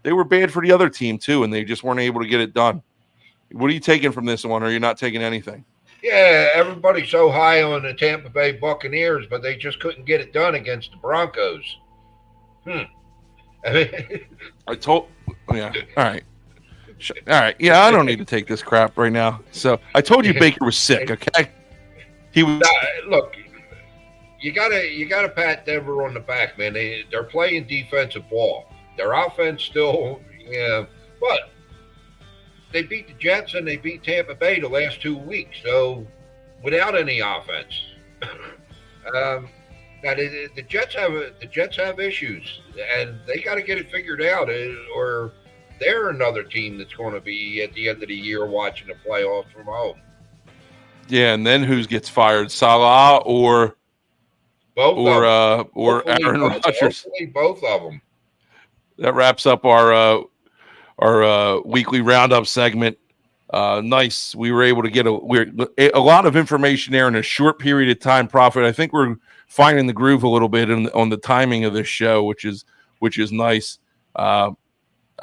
they were bad for the other team too, and they just weren't able to get it done. What are you taking from this one? Or are you not taking anything? Yeah, everybody's so high on the Tampa Bay Buccaneers, but they just couldn't get it done against the Broncos. Yeah. All right. Yeah, I don't need to take this crap right now. So I told you Baker was sick. Okay. He was. Look, you gotta pat Denver on the back, man. They're playing defensive ball. Their offense still, but they beat the Jets and they beat Tampa Bay the last 2 weeks. So without any offense, now the Jets have issues, and they got to get it figured out, or they're another team that's going to be at the end of the year watching the playoffs from home. Yeah, and then who gets fired? Salah or Aaron Rodgers? Both of them. That wraps up our weekly roundup segment. Nice. We were able to get a lot of information there in a short period of time, Prophet. I think we're finding the groove a little bit on the timing of this show, which is nice. I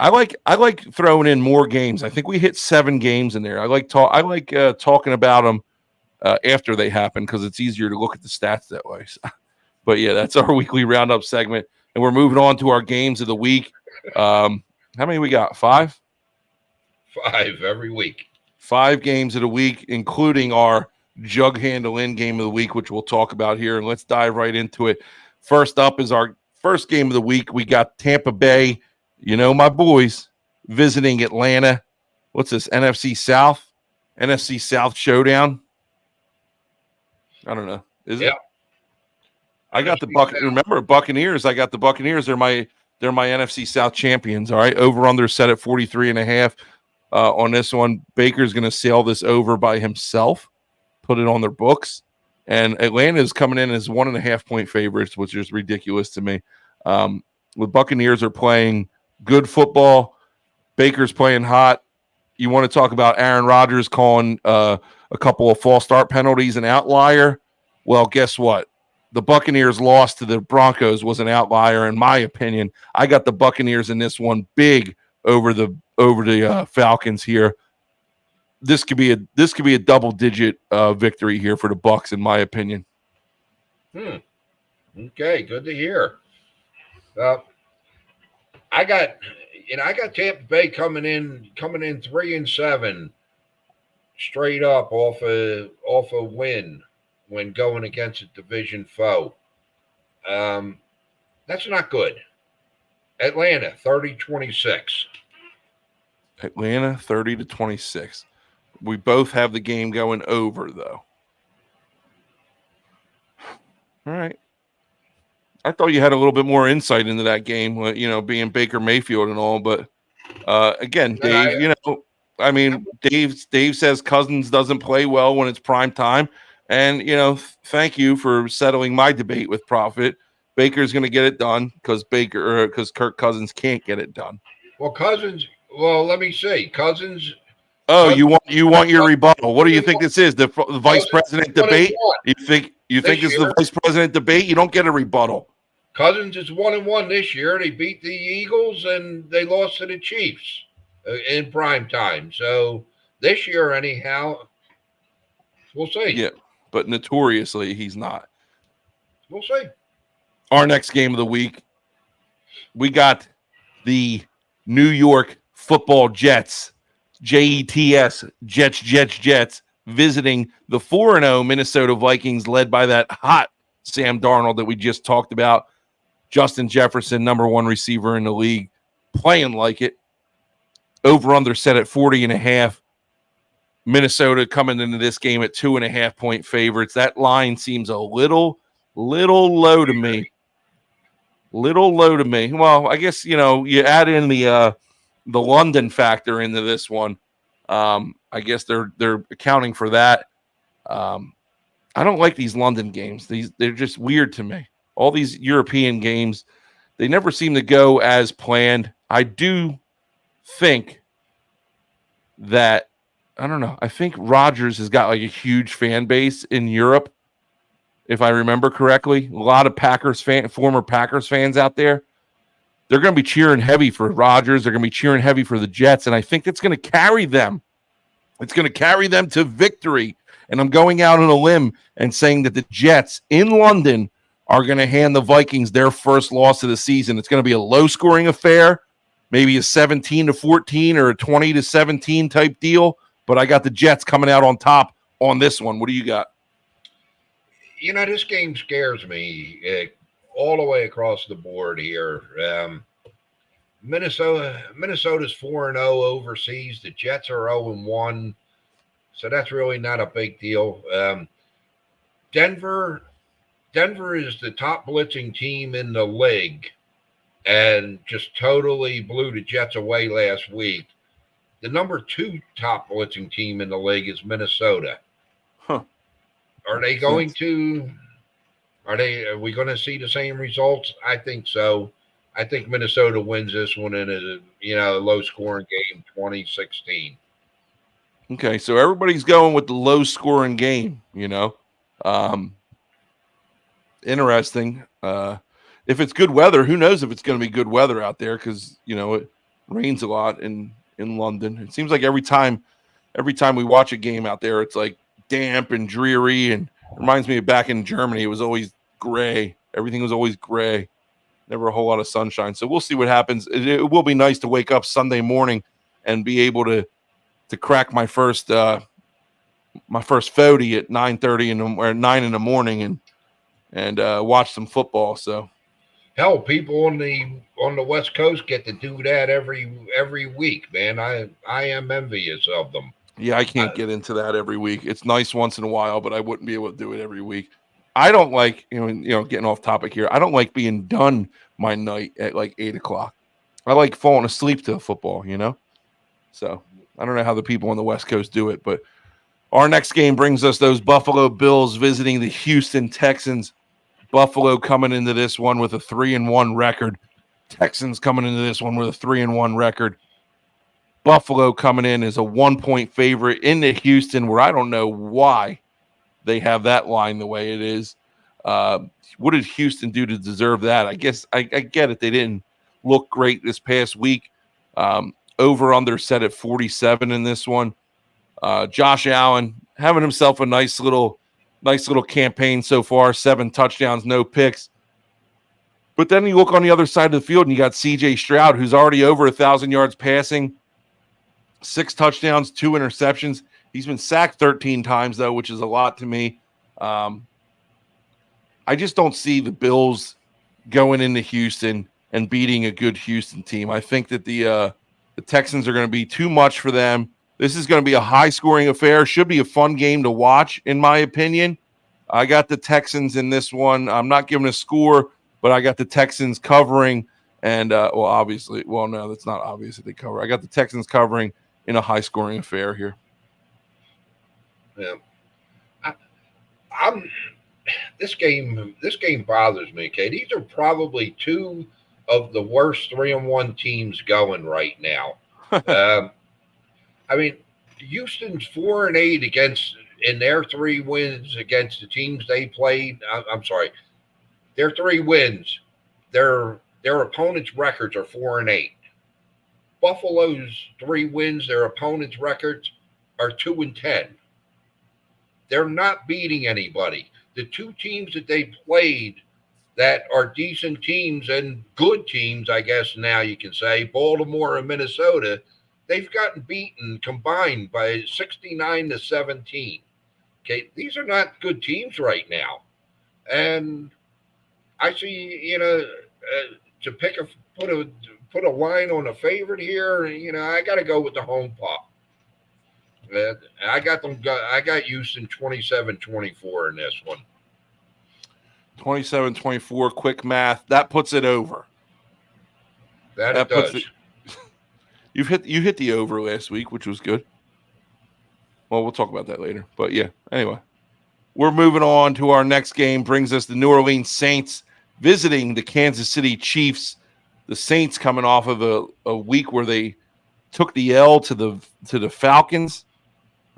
like throwing in more games. I think we hit 7 games in there. I like talking about them after they happen because it's easier to look at the stats that way. But yeah, that's our weekly roundup segment, and we're moving on to our games of the week. How many we got? 5? 5 every week. 5 games of the week, including our jug handle in game of the week, which we'll talk about here. And let's dive right into it. First up is our first game of the week. We got Tampa Bay, my boys, visiting Atlanta. What's this? NFC South showdown? I don't know. Is it? I got the Buccaneers. Remember, Buccaneers. I got the Buccaneers. They're my NFC South champions. All right. Over under set at 43.5 on this one. Baker's going to sail this over by himself. put it on their books. And Atlanta is coming in as 1.5-point favorites, which is ridiculous to me. The Buccaneers are playing good football. Baker's playing hot. You want to talk about Aaron Rodgers calling a couple of false start penalties an outlier? Well, guess what? The Buccaneers loss to the Broncos was an outlier, in my opinion. I got the Buccaneers in this one big over the Falcons here. This could be a double-digit victory here for the Bucs, in my opinion. Okay, good to hear. I got Tampa Bay coming in 3-7, straight up off a win when going against a division foe. That's not good. Atlanta 30-26. Atlanta 30-26. We both have the game going over, though. All right. I thought you had a little bit more insight into that game, being Baker Mayfield and all. But again, Dave, Dave says Cousins doesn't play well when it's prime time. And, thank you for settling my debate with Proffet. Baker's going to get it done because Kirk Cousins can't get it done. Well, let me see. Cousins. Oh, you want your rebuttal? What do you think this is? The vice president debate? You think this is the vice president debate? You don't get a rebuttal. Cousins is 1-1 this year. They beat the Eagles and they lost to the Chiefs in prime time. So this year, anyhow, we'll see. Yeah, but notoriously, he's not. We'll see. Our next game of the week, we got the New York Football Jets. Jets, Jets, visiting the 4-0 Minnesota Vikings, led by that hot Sam Darnold that we just talked about. Justin Jefferson, number one receiver in the league, playing like it. Over-under set at 40.5. Minnesota coming into this game at 2.5-point favorites. That line seems a little low to me. Well, I guess, you add in the London factor into this one. I guess they're accounting for that. I don't like these London games. They're just weird to me. All these European games, they never seem to go as planned. I do think that, I don't know, I think Rodgers has got like a huge fan base in Europe, if I remember correctly. A lot of former Packers fans out there. They're going to be cheering heavy for Rodgers. They're going to be cheering heavy for the Jets, and I think that's going to carry them. It's going to carry them to victory. And I'm going out on a limb and saying that the Jets in London are going to hand the Vikings their first loss of the season. It's going to be a low-scoring affair, maybe a 17-14 or a 20-17 type deal, but I got the Jets coming out on top on this one. What do you got? This game scares me all the way across the board here. Minnesota's 4-0 overseas. The Jets are 0-1, so that's really not a big deal. Denver is the top blitzing team in the league and just totally blew the Jets away last week. The number 2 top blitzing team in the league is Minnesota. Huh. Are we going to see the same results? I think so. I think Minnesota wins this one in a low-scoring game, 2016. Okay, so everybody's going with the low-scoring game, Interesting. If it's good weather, who knows if it's going to be good weather out there because, it rains a lot in London. It seems like every time we watch a game out there, it's like damp and dreary, and it reminds me of back in Germany. It was always gray. Everything was always gray. Never a whole lot of sunshine. So we'll see what happens. It will be nice to wake up Sunday morning and be able to crack my first 40 at 9:30 or 9 in the morning and watch some football. So hell, people on the West Coast get to do that every week, man. I am envious of them. Yeah, I can't get into that every week. It's nice once in a while, but I wouldn't be able to do it every week. I don't like, getting off topic here. I don't like being done my night at like 8:00. I like falling asleep to football, So I don't know how the people on the West Coast do it, but Our next game brings us those Buffalo Bills visiting the Houston Texans. Buffalo coming into this one with a 3-1 record. Texans coming into this one with a 3-1 record. Buffalo coming in as a 1-point favorite into Houston, where I don't know why they have that line the way it is. What did Houston do to deserve that? I guess I get it. They didn't look great this past week. Over under set at 47 in this one. Josh Allen having himself a nice little campaign so far. 7 touchdowns, no picks. But then you look on the other side of the field and you got C.J. Stroud, who's already over 1,000 yards passing, 6 touchdowns, 2 interceptions. He's been sacked 13 times, though, which is a lot to me. I just don't see the Bills going into Houston and beating a good Houston team. I think that the Texans are going to be too much for them. This is going to be a high-scoring affair. Should be a fun game to watch, in my opinion. I got the Texans in this one. I'm not giving a score, but I got the Texans covering. And, obviously – well, no, that's not obvious that they cover. I got the Texans covering in a high-scoring affair here. Yeah. This game bothers me, okay? These are probably 2 of the worst 3-1 teams going right now. I mean, Houston's 4-8 in their 3 wins against the teams they played. I'm sorry, their 3 wins, their opponents' records are 4-8. Buffalo's 3 wins, their opponents' records are 2-10. They're not beating anybody. The 2 teams that they played that are decent teams and good teams, I guess now you can say, Baltimore and Minnesota, they've gotten beaten combined by 69-17. Okay, these are not good teams right now. And I see, to put a line on a favorite here, I got to go with the home pup. I got Houston 27-24 in this one. 27-24, quick math. That puts it over. That does. You hit the over last week, which was good. Well, we'll talk about that later. But yeah, anyway. We're moving on to our next game. Brings us the New Orleans Saints visiting the Kansas City Chiefs. The Saints coming off of a week where they took the L to the Falcons.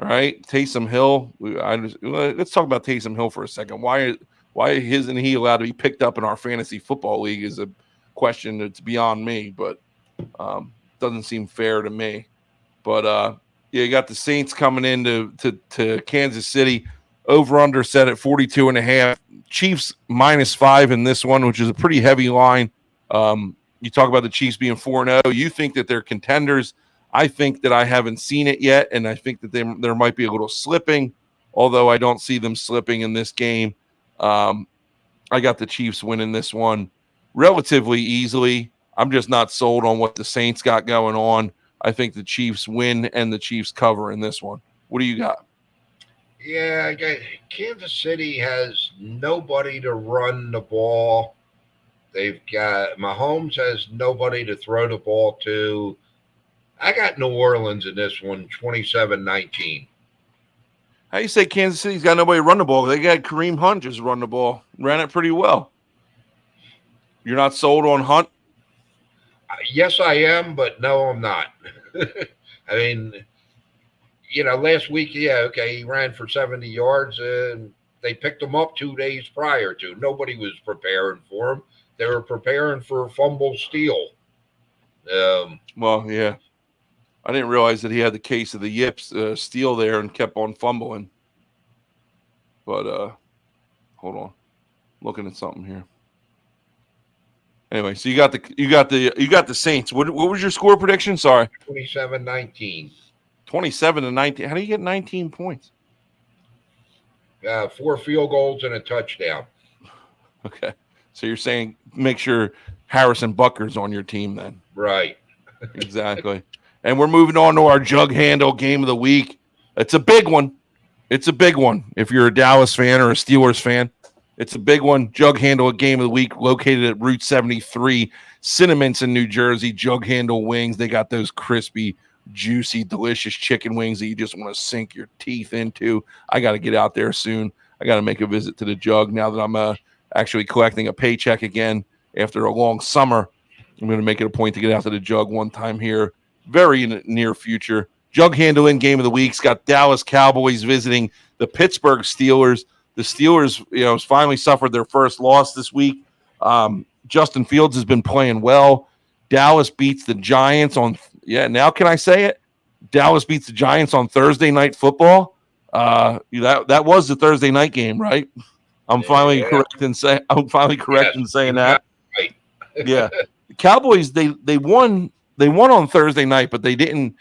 All right, Taysom Hill. Let's talk about Taysom Hill for a second. Why isn't he allowed to be picked up in our fantasy football league is a question that's beyond me, but doesn't seem fair to me. But you got the Saints coming into to Kansas City. Over under set at 42.5. Chiefs -5 in this one, which is a pretty heavy line. You talk about the Chiefs being 4-0. You think that they're contenders. I think that I haven't seen it yet, and I think that there might be a little slipping, although I don't see them slipping in this game. I got the Chiefs winning this one relatively easily. I'm just not sold on what the Saints got going on. I think the Chiefs win and the Chiefs cover in this one. What do you got? Yeah, Kansas City has nobody to run the ball. They've got Mahomes has nobody to throw the ball to. I got New Orleans in this one, 27-19. How you say Kansas City's got nobody to run the ball? They got Kareem Hunt just run the ball. Ran it pretty well. You're not sold on Hunt? Yes, I am, but no, I'm not. I mean, last week, he ran for 70 yards, and they picked him up 2 days prior to. Nobody was preparing for him. They were preparing for fumble steal. Well, yeah. I didn't realize that he had the case of the yips steal there and kept on fumbling. But hold on, looking at something here. Anyway, so you got the Saints. What was your score prediction? Sorry, 27-19. 27-19. How do you get 19 points? 4 field goals and a touchdown. Okay, so you're saying make sure Harrison Butker's on your team then? Right. Exactly. And we're moving on to our jug handle game of the week. It's a big one. If you're a Dallas fan or a Steelers fan, it's a big one. Jug handle game of the week located at Route 73, Cinnaminson, New Jersey. Jug handle wings. They got those crispy juicy, delicious chicken wings that you just want to sink your teeth into. I got to get out there soon. I got to make a visit to the Jug now that I'm actually collecting a paycheck again after a long summer. I'm going to make it a point to get out to the Jug one time here, very in the near future. Jug handling game of the week's got Dallas Cowboys visiting the Pittsburgh Steelers. The Steelers, finally suffered their first loss this week. Justin Fields has been playing well. Dallas beats the Giants on. Now can I say it? Dallas beats the Giants on Thursday Night Football. That was the Thursday night game, right? I'm finally correct in saying that. Right. Yeah, the Cowboys they won on Thursday night, but they didn't.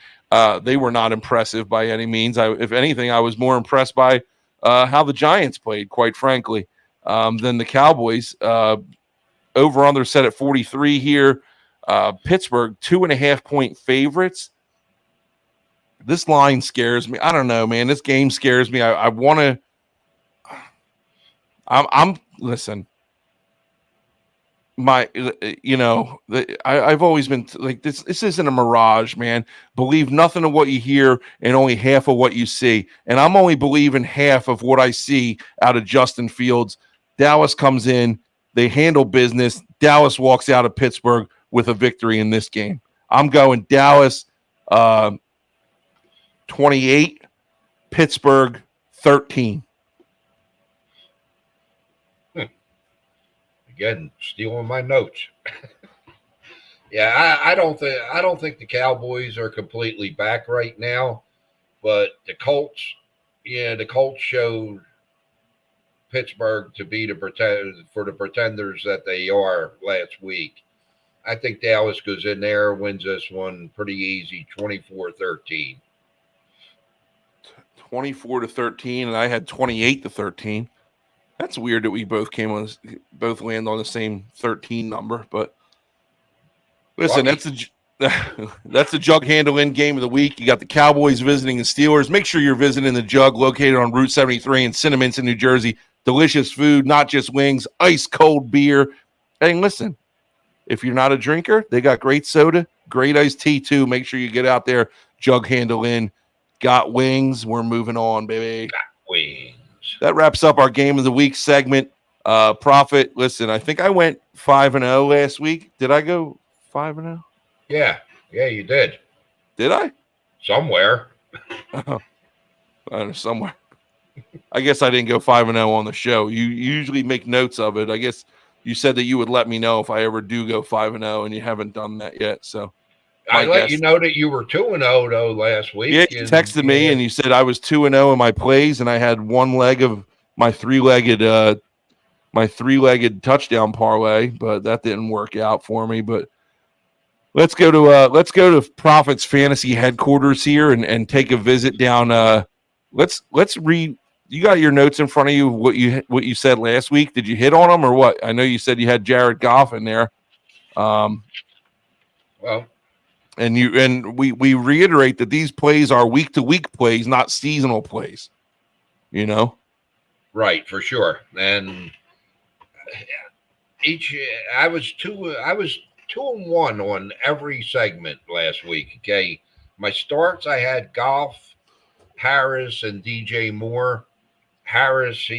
They were not impressive by any means. If anything, I was more impressed by how the Giants played, quite frankly, than the Cowboys. Over under set at 43 here. Pittsburgh 2.5-point favorites. This line scares me. I don't know, man. This game scares me. I want to. Listen. I've always been like this. This isn't a mirage, man. Believe nothing of what you hear and only half of what you see. And I'm only believing half of what I see out of Justin Fields. Dallas comes in, they handle business. Dallas walks out of Pittsburgh with a victory in this game. I'm going Dallas 28, Pittsburgh 13. Again, stealing my notes. Yeah, I don't think the Cowboys are completely back right now, but the Colts showed Pittsburgh to be the pretenders that they are last week. I think Dallas goes in there, wins this one pretty easy, 24-13. 24-13, and I had 28-13. That's weird that we both land on the same 13 number, but listen, that's a Jug handle-in game of the week. You got the Cowboys visiting the Steelers. Make sure you're visiting the Jug, located on Route 73 in Cinnaminson, New Jersey. Delicious food, not just wings, ice-cold beer. And listen, if you're not a drinker, they got great soda, great iced tea too. Make sure you get out there, Jug handle-in. Got wings. We're moving on, baby. Got wings. That wraps up our game of the week segment. Prophet, listen, I think I went 5-0 last week. Did I go 5-0? Yeah, you did. Did I? Somewhere. I don't know, somewhere. I guess I didn't go 5-0 on the show. You usually make notes of it. I guess you said that you would let me know if I ever do go 5-0, and you haven't done that yet. So I let you know that you were 2-0 though last week. Yeah, you texted me and you said I was 2-0 in my plays, and I had one leg of my three-legged touchdown parlay, but that didn't work out for me. But let's go to Prophet's fantasy headquarters here and take a visit down. Let's read. You got your notes in front of you. What you said last week? Did you hit on them or what? I know you said you had Jared Goff in there. Well. And we reiterate that these plays are week-to-week plays, not seasonal plays. Right, for sure. And I was 2-1 on every segment last week. Okay, my starts I had Goff, Harris, and DJ Moore. Harris,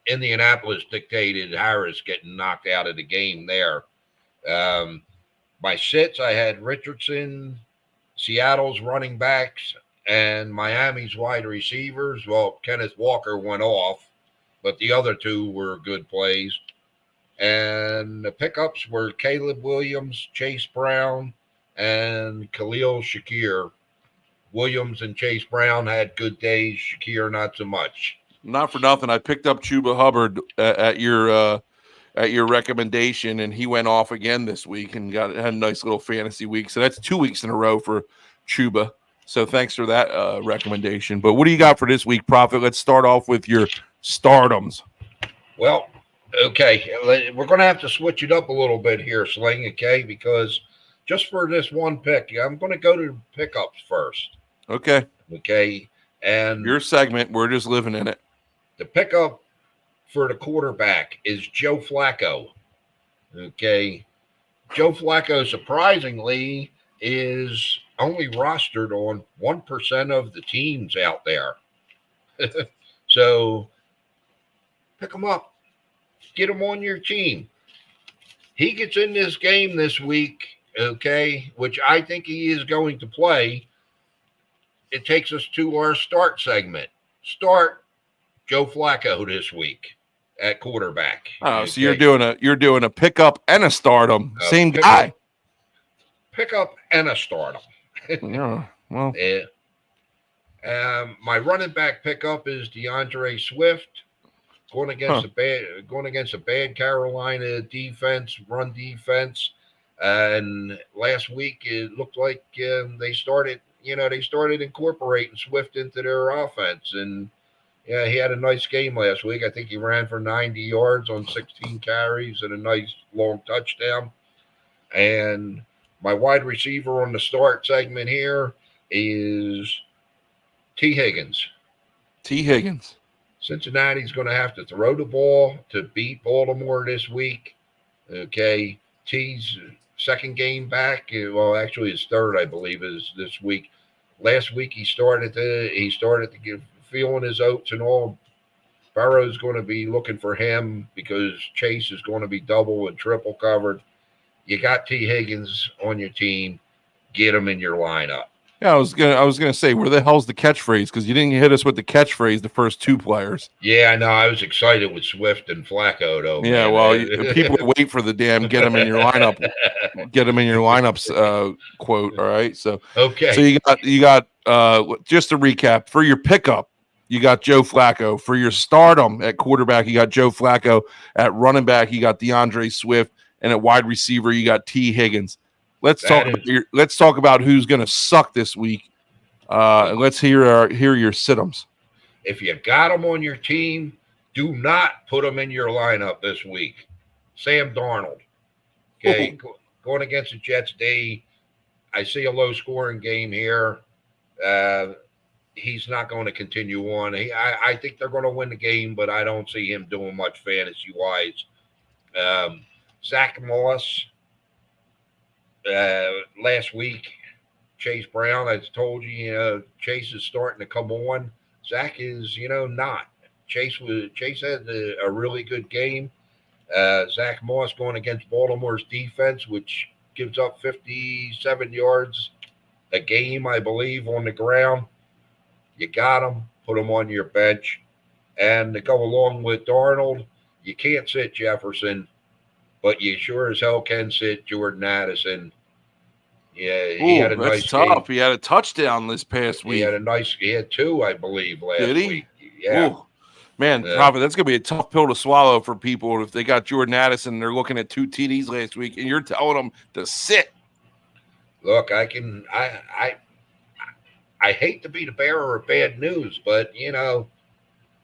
Indianapolis dictated Harris getting knocked out of the game there. My sits, I had Richardson, Seattle's running backs, and Miami's wide receivers. Well, Kenneth Walker went off, but the other two were good plays. And the pickups were Caleb Williams, Chase Brown, and Khalil Shakir. Williams and Chase Brown had good days. Shakir, not so much. Not for nothing, I picked up Chuba Hubbard at your recommendation, and he went off again this week and had a nice little fantasy week. So that's 2 weeks in a row for Chuba. So thanks for that recommendation. But what do you got for this week, Prophet? Let's start off with your stardoms. Well, okay, we're going to have to switch it up a little bit here, Sling, okay? Because just for this one pick, I'm going to go to pickups first. Okay. Okay. And your segment, we're just living in it. The pickup for the quarterback is Joe Flacco. Okay. Joe Flacco, surprisingly, is only rostered on 1% of the teams out there. So pick him up, get him on your team. He gets in this game this week, okay, which I think he is going to play. It takes us to our start segment. Start Joe Flacco this week at quarterback. Oh, so Okay? you're doing a pickup and a stardom, same Pick guy. Pick up and a stardom. Yeah, well, my running back pickup is DeAndre Swift going against a bad Carolina defense, run defense. And last week it looked like they started incorporating Swift into their offense. And yeah, he had a nice game last week. I think he ran for 90 yards on 16 carries and a nice long touchdown. And my wide receiver on the start segment here is T. Higgins. T. Higgins. Cincinnati's going to have to throw the ball to beat Baltimore this week. Okay. T's second game back. Well, actually, his third, I believe, is this week. Last week he started to get feeling his oats and all. Burrow's going to be looking for him because Chase is going to be double and triple covered. You got T. Higgins on your team. Get him in your lineup. Yeah, I was gonna say, where the hell's the catchphrase? Because you didn't hit us with the catchphrase, the first two players. Yeah, I know. I was excited with Swift and Flacco, though. Yeah, man. well, people wait for the damn get them in your lineup, get them in your lineups quote. All right, so okay. So you got just to recap for your pickup, you got Joe Flacco. For your stardom at quarterback, you got Joe Flacco. At running back, you got DeAndre Swift, and at wide receiver, you got T. Higgins. Let's talk about who's going to suck this week. Let's hear your sit-ems. If you got them on your team, do not put them in your lineup this week. Sam Darnold. Okay, going against the Jets D. I see a low-scoring game here. He's not going to continue on. I think they're going to win the game, but I don't see him doing much fantasy-wise. Zach Moss. Last week, Chase Brown, I told you, Chase is starting to come on. Zach is, not. Chase had a really good game. Zach Moss going against Baltimore's defense, which gives up 57 yards a game, I believe, on the ground. You got him, put him on your bench. And to go along with Darnold, you can't sit Jefferson, but you sure as hell can sit Jordan Addison. Yeah, he had a nice tough. game. He had a touchdown this past week. He had two, I believe, last Did he? week. Yeah. Ooh. Man, Prophet, that's going to be a tough pill to swallow for people if they got Jordan Addison and they're looking at 2 TDs last week and you're telling them to sit. Look, I hate to be the bearer of bad news, but,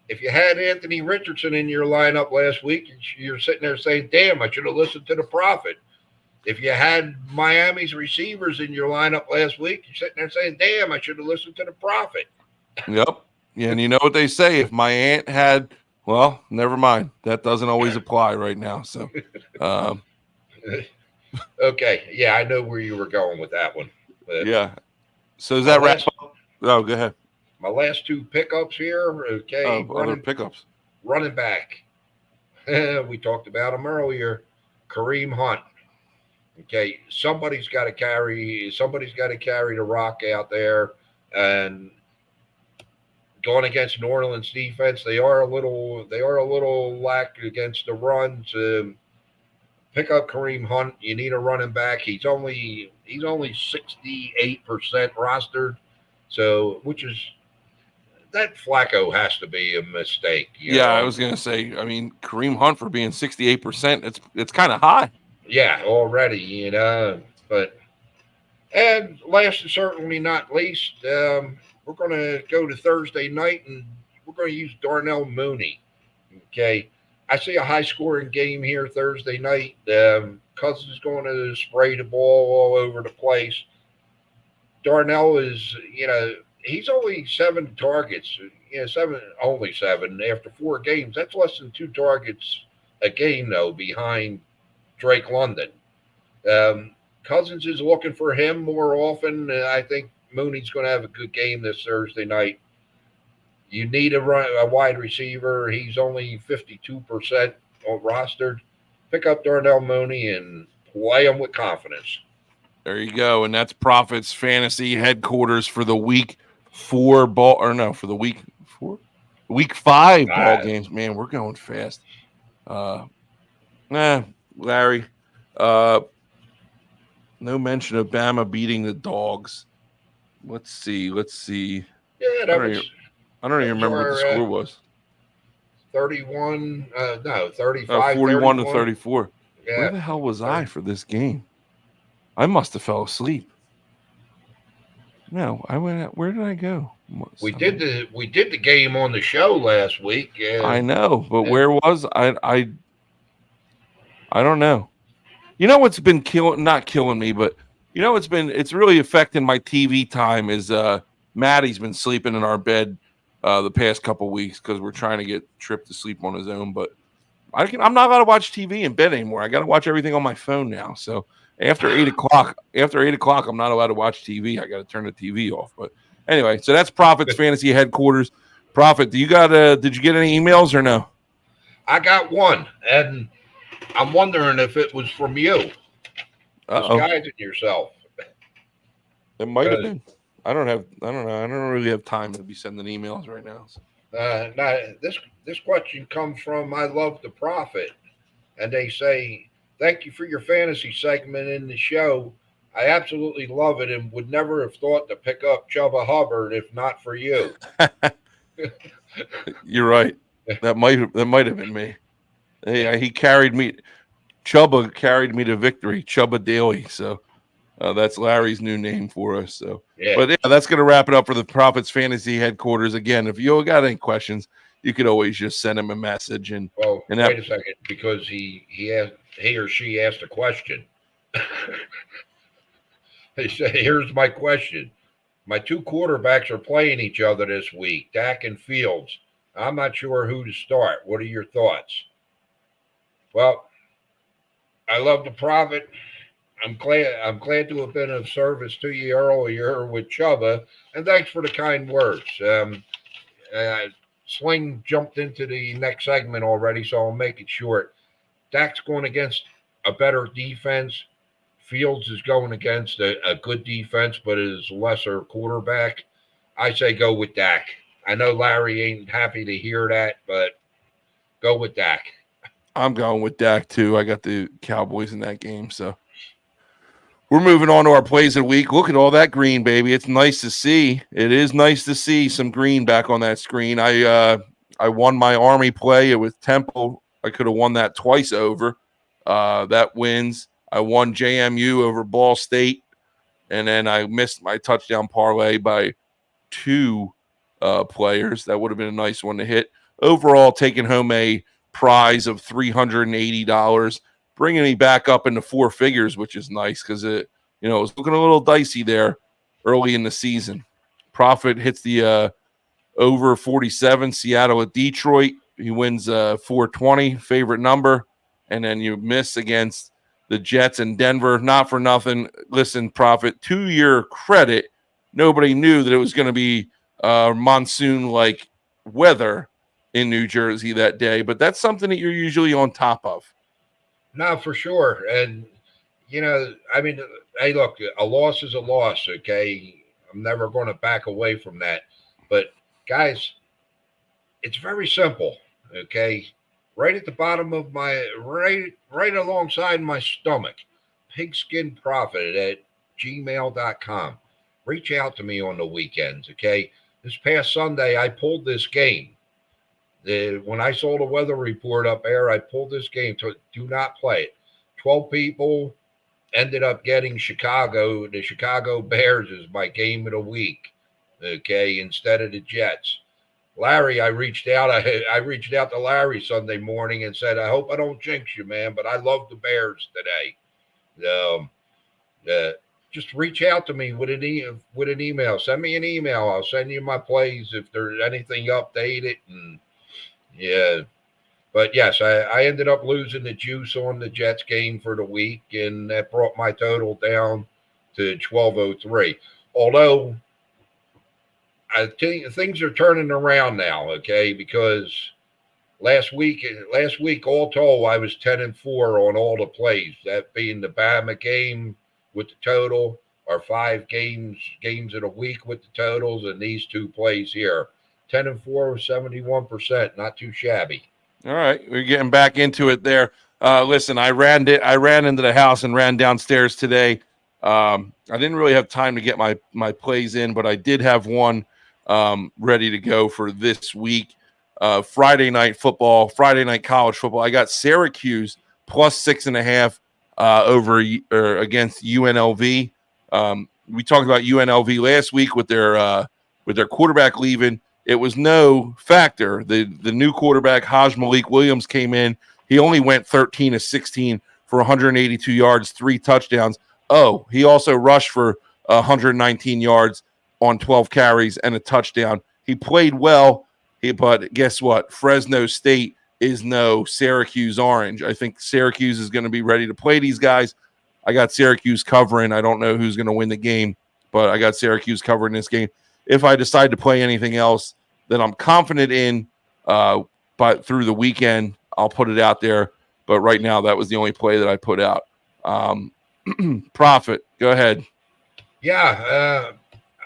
if you had Anthony Richardson in your lineup last week, you're sitting there saying, damn, I should have listened to the Prophet. If you had Miami's receivers in your lineup last week, you're sitting there saying, damn, I should have listened to the Prophet. Yep. Yeah, and you know what they say, if my aunt had, well, never mind. That doesn't always apply right now. So, okay. Yeah, I know where you were going with that one. Yeah. So is that wrap up? Oh, go ahead. My last two pickups here. Okay. Other pickups. Running back. We talked about him earlier. Kareem Hunt. Okay. Somebody's got to carry the rock out there. And going against New Orleans defense, they are a little lack against the run. To pick up Kareem Hunt, you need a running back. He's only 68% rostered, so which is that Flacco has to be a mistake. Yeah, I was gonna say. I mean, Kareem Hunt for being 68%, it's kind of high. Yeah, already, But and last and certainly not least, we're going to go to Thursday night, and we're going to use Darnell Mooney. Okay. I see a high-scoring game here Thursday night. Cousins is going to spray the ball all over the place. Darnell is, he's only 7 targets. Only 7 after 4 games. That's less than 2 targets a game, though, behind Drake London. Cousins is looking for him more often. I think Mooney's going to have a good game this Thursday night. You need a wide receiver. He's only 52% rostered. Pick up Darnell Mooney and play him with confidence. There you go. And that's Profits Fantasy headquarters for the week 4 ball, or no, for the week 4? Week 5 ball games. Man, we're going fast. Larry. No mention of Bama beating the Dogs. Let's see. Yeah, I don't even remember what the score was. 31, 35, 41 to 34. Yeah. Where the hell was I for this game? I must have fell asleep. No, I went out. Where did I go? We did the game on the show last week. I know, but where was I don't know. You know what's been not killing me, but you know it's really affecting my TV time is Maddie's been sleeping in our bed the past couple weeks because we're trying to get Trip to sleep on his own. But I'm not allowed to watch TV in bed anymore. I got to watch everything on my phone now. So after 8 o'clock, I'm not allowed to watch TV. I got to turn the TV off. But anyway, so that's Profits Fantasy headquarters. Profit, did you get any emails or no? I got one, and I'm wondering if it was from you. Disguising yourself. It might have been. I don't know. I don't really have time to be sending emails right now. So. This question comes from I Love the Prophet, and they say, "Thank you for your fantasy segment in the show. I absolutely love it, and would never have thought to pick up Chubba Hubbard if not for you." You're right. That might have been me. He carried me. Chubba carried me to victory. Chubba Daily. So that's Larry's new name for us. So, But yeah, that's going to wrap it up for the Profits Fantasy headquarters. Again, if you got any questions, you could always just send him a message. Wait a second, because he or she asked a question. They say, "Here's my question. My 2 quarterbacks are playing each other this week, Dak and Fields. I'm not sure who to start. What are your thoughts?" Well, I love the Prophet. I'm glad to have been of service to you earlier with Chubba, and thanks for the kind words. Sling jumped into the next segment already, so I'll make it short. Dak's going against a better defense. Fields is going against a good defense, but is lesser quarterback. I say go with Dak. I know Larry ain't happy to hear that, but go with Dak. I'm going with Dak too. I got the Cowboys in that game, so we're moving on to our plays of the week. Look at all that green, baby. It's nice to see. It is nice to see some green back on that screen. I won my Army play. It was Temple. I could have won that twice over. That wins. I won JMU over Ball State, and then I missed my touchdown parlay by 2 players. That would have been a nice one to hit. Overall, taking home a prize of $380, bringing me back up into 4 figures, which is nice because it was looking a little dicey there early in the season. Profit hits the over 47, Seattle at Detroit. He wins 420, favorite number, and then you miss against the Jets and Denver. Not for nothing. Listen, Profit, to your credit, nobody knew that it was going to be monsoon-like weather in New Jersey that day, but that's something that you're usually on top of. No, for sure. And, hey, look, a loss is a loss, okay? I'm never going to back away from that. But, guys, it's very simple, okay? Right at the bottom of my, right alongside my stomach, Pigskin Profit at gmail.com. Reach out to me on the weekends, okay? This past Sunday, I pulled this game. When I saw the weather report up there, I pulled this game. So do not play it. 12 people ended up getting Chicago. The Chicago Bears is my game of the week, okay, instead of the Jets. Larry, I reached out to Larry Sunday morning and said, "I hope I don't jinx you, man, but I love the Bears today." Just reach out to me with an email. Send me an email. I'll send you my plays if there's anything updated. And yeah, But yes, I ended up losing the juice on the Jets game for the week, and that brought my total down to 1203. Although I think things are turning around now, okay, because last week all told, I was 10-4 on all the plays. That being the Bama game with the total, or 5 games in a week with the totals, and these 2 plays here. 10-4, 71%, not too shabby. All right, we're getting back into it there. Listen, I ran into the house and ran downstairs today. I didn't really have time to get my plays in, but I did have one ready to go for this week. Friday night football, Friday night college football. I got Syracuse plus 6.5 over against UNLV. We talked about UNLV last week with their quarterback leaving. It was no factor. The new quarterback, Haj Malik Williams, came in. He only went 13 of 16 for 182 yards, 3 touchdowns. Oh, he also rushed for 119 yards on 12 carries and a touchdown. He played well, but guess what? Fresno State is no Syracuse Orange. I think Syracuse is going to be ready to play these guys. I got Syracuse covering. I don't know who's going to win the game, but I got Syracuse covering this game. If I decide to play anything else that I'm confident in, but through the weekend, I'll put it out there. But right now, that was the only play that I put out. Proffet, go ahead. Yeah,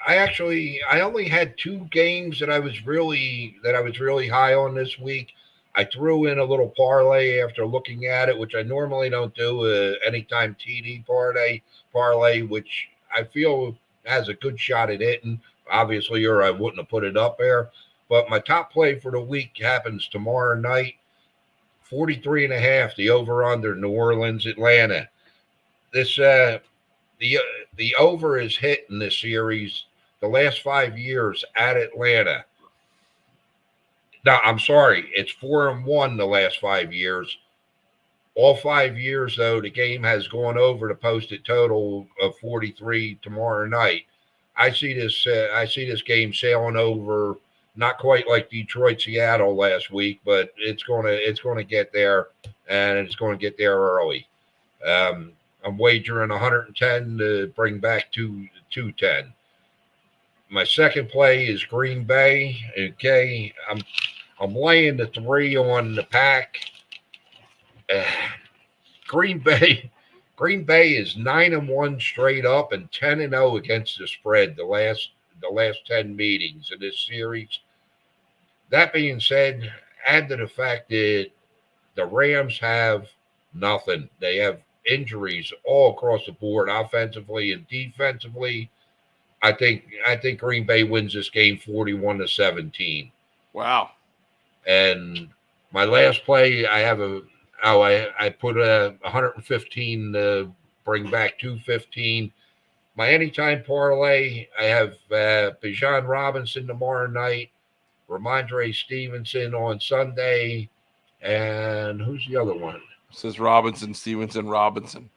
I only had 2 games that I was really high on this week. I threw in a little parlay after looking at it, which I normally don't do. Anytime TD parlay, which I feel has a good shot at hitting. Obviously, or I wouldn't have put it up there. But my top play for the week happens tomorrow night, 43.5, the over-under, New Orleans, Atlanta. This the over is hit in this series the last 5 years at Atlanta. No, I'm sorry, it's 4-1 the last 5 years. All 5 years, though, the game has gone over the posted total of 43 tomorrow night. I see this game sailing over, not quite like Detroit Seattle last week, but it's going to get there, and it's going to get there early. I'm wagering 110 to bring back 210. My second play is Green Bay. Okay, I'm laying the 3 on the Pack. Green Bay is 9-1 straight up and 10-0 against the spread the last 10 meetings in this series. That being said, add to the fact that the Rams have nothing. They have injuries all across the board, offensively and defensively. I think Green Bay wins this game 41-17. Wow. And my last play, I put 115 to bring back 215. My anytime parlay, I have Bijan Robinson tomorrow night, Ramondre Stevenson on Sunday, and who's the other one? It says Robinson, Stevenson, Robinson.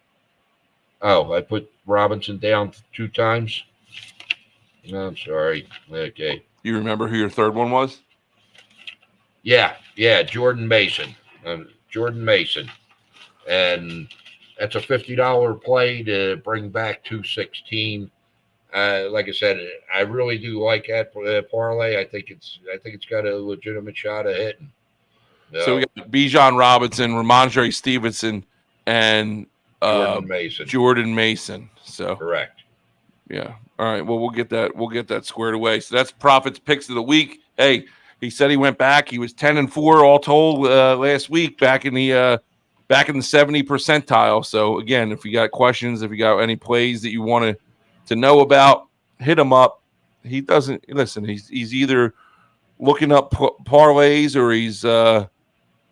Oh, I put Robinson down 2 times. No, I'm sorry. Okay. You remember who your third one was? Yeah, Jordan Mason. Jordan Mason. And that's a $50 play to bring back 216. Like I said, I really do like that parlay. I think it's got a legitimate shot of hitting. So we got Bijan Robinson, Ramondre Stevenson, and Jordan Mason. So correct. Yeah. All right. Well, we'll get that squared away. So that's Proffet's picks of the week. Hey, he said he went back. He was 10-4 all told last week, back in the 70 percentile. So again, if you got questions, if you got any plays that you want to know about, hit him up. He doesn't listen. He's either looking up parlays or he's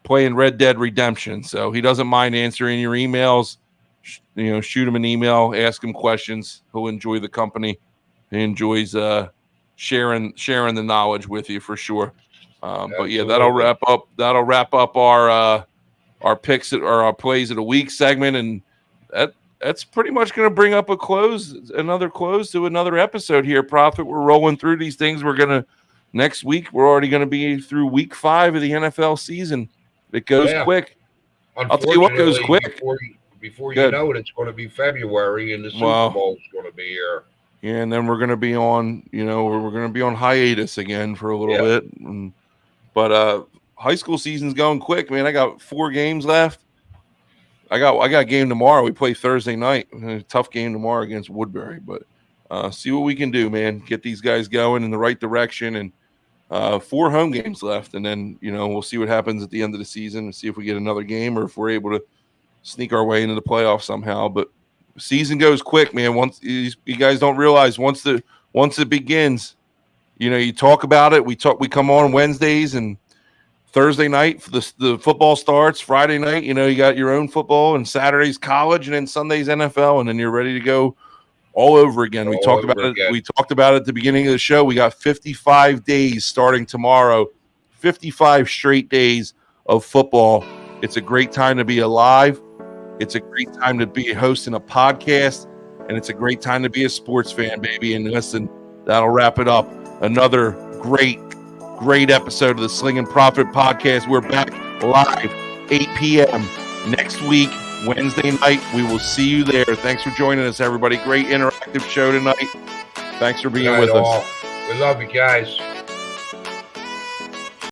playing Red Dead Redemption. So he doesn't mind answering your emails. Shoot him an email, ask him questions. He'll enjoy the company. He enjoys sharing the knowledge with you for sure. But yeah, that'll wrap up our picks or our plays of the week segment, and that's pretty much going to bring up another close to another episode here. Proffet, we're rolling through these things. Next week we're already going to be through week 5 of the NFL season. It goes Yeah. quick. I'll tell you what goes quick. Before you know it, it's going to be February, and the Super Bowl is going to be here. Yeah, and then we're going to be on, we're going to be on hiatus again for a little bit. But high school season's going quick, man. I got 4 games left. I got a game tomorrow. We play Thursday night. A tough game tomorrow against Woodbury, but see what we can do, man. Get these guys going in the right direction, and 4 home games left, and then we'll see what happens at the end of the season and see if we get another game or if we're able to sneak our way into the playoffs somehow. But season goes quick, man. Once you guys don't realize once it begins, you talk about it. We come on Wednesdays and Thursday night for the football starts. Friday night, you got your own football, and Saturday's college, and then Sunday's NFL, and then you're ready to go all over again. We talked about it. We talked about it at the beginning of the show. We got 55 days starting tomorrow, 55 straight days of football. It's a great time to be alive. It's a great time to be hosting a podcast, and it's a great time to be a sports fan, baby. And listen, that'll wrap it up. Another great episode of the Sling'n Proffet podcast. We're back live 8 p.m. next week, Wednesday night. We will see you there. Thanks for joining us, everybody. Great interactive show tonight. Thanks for being with us. We love you guys.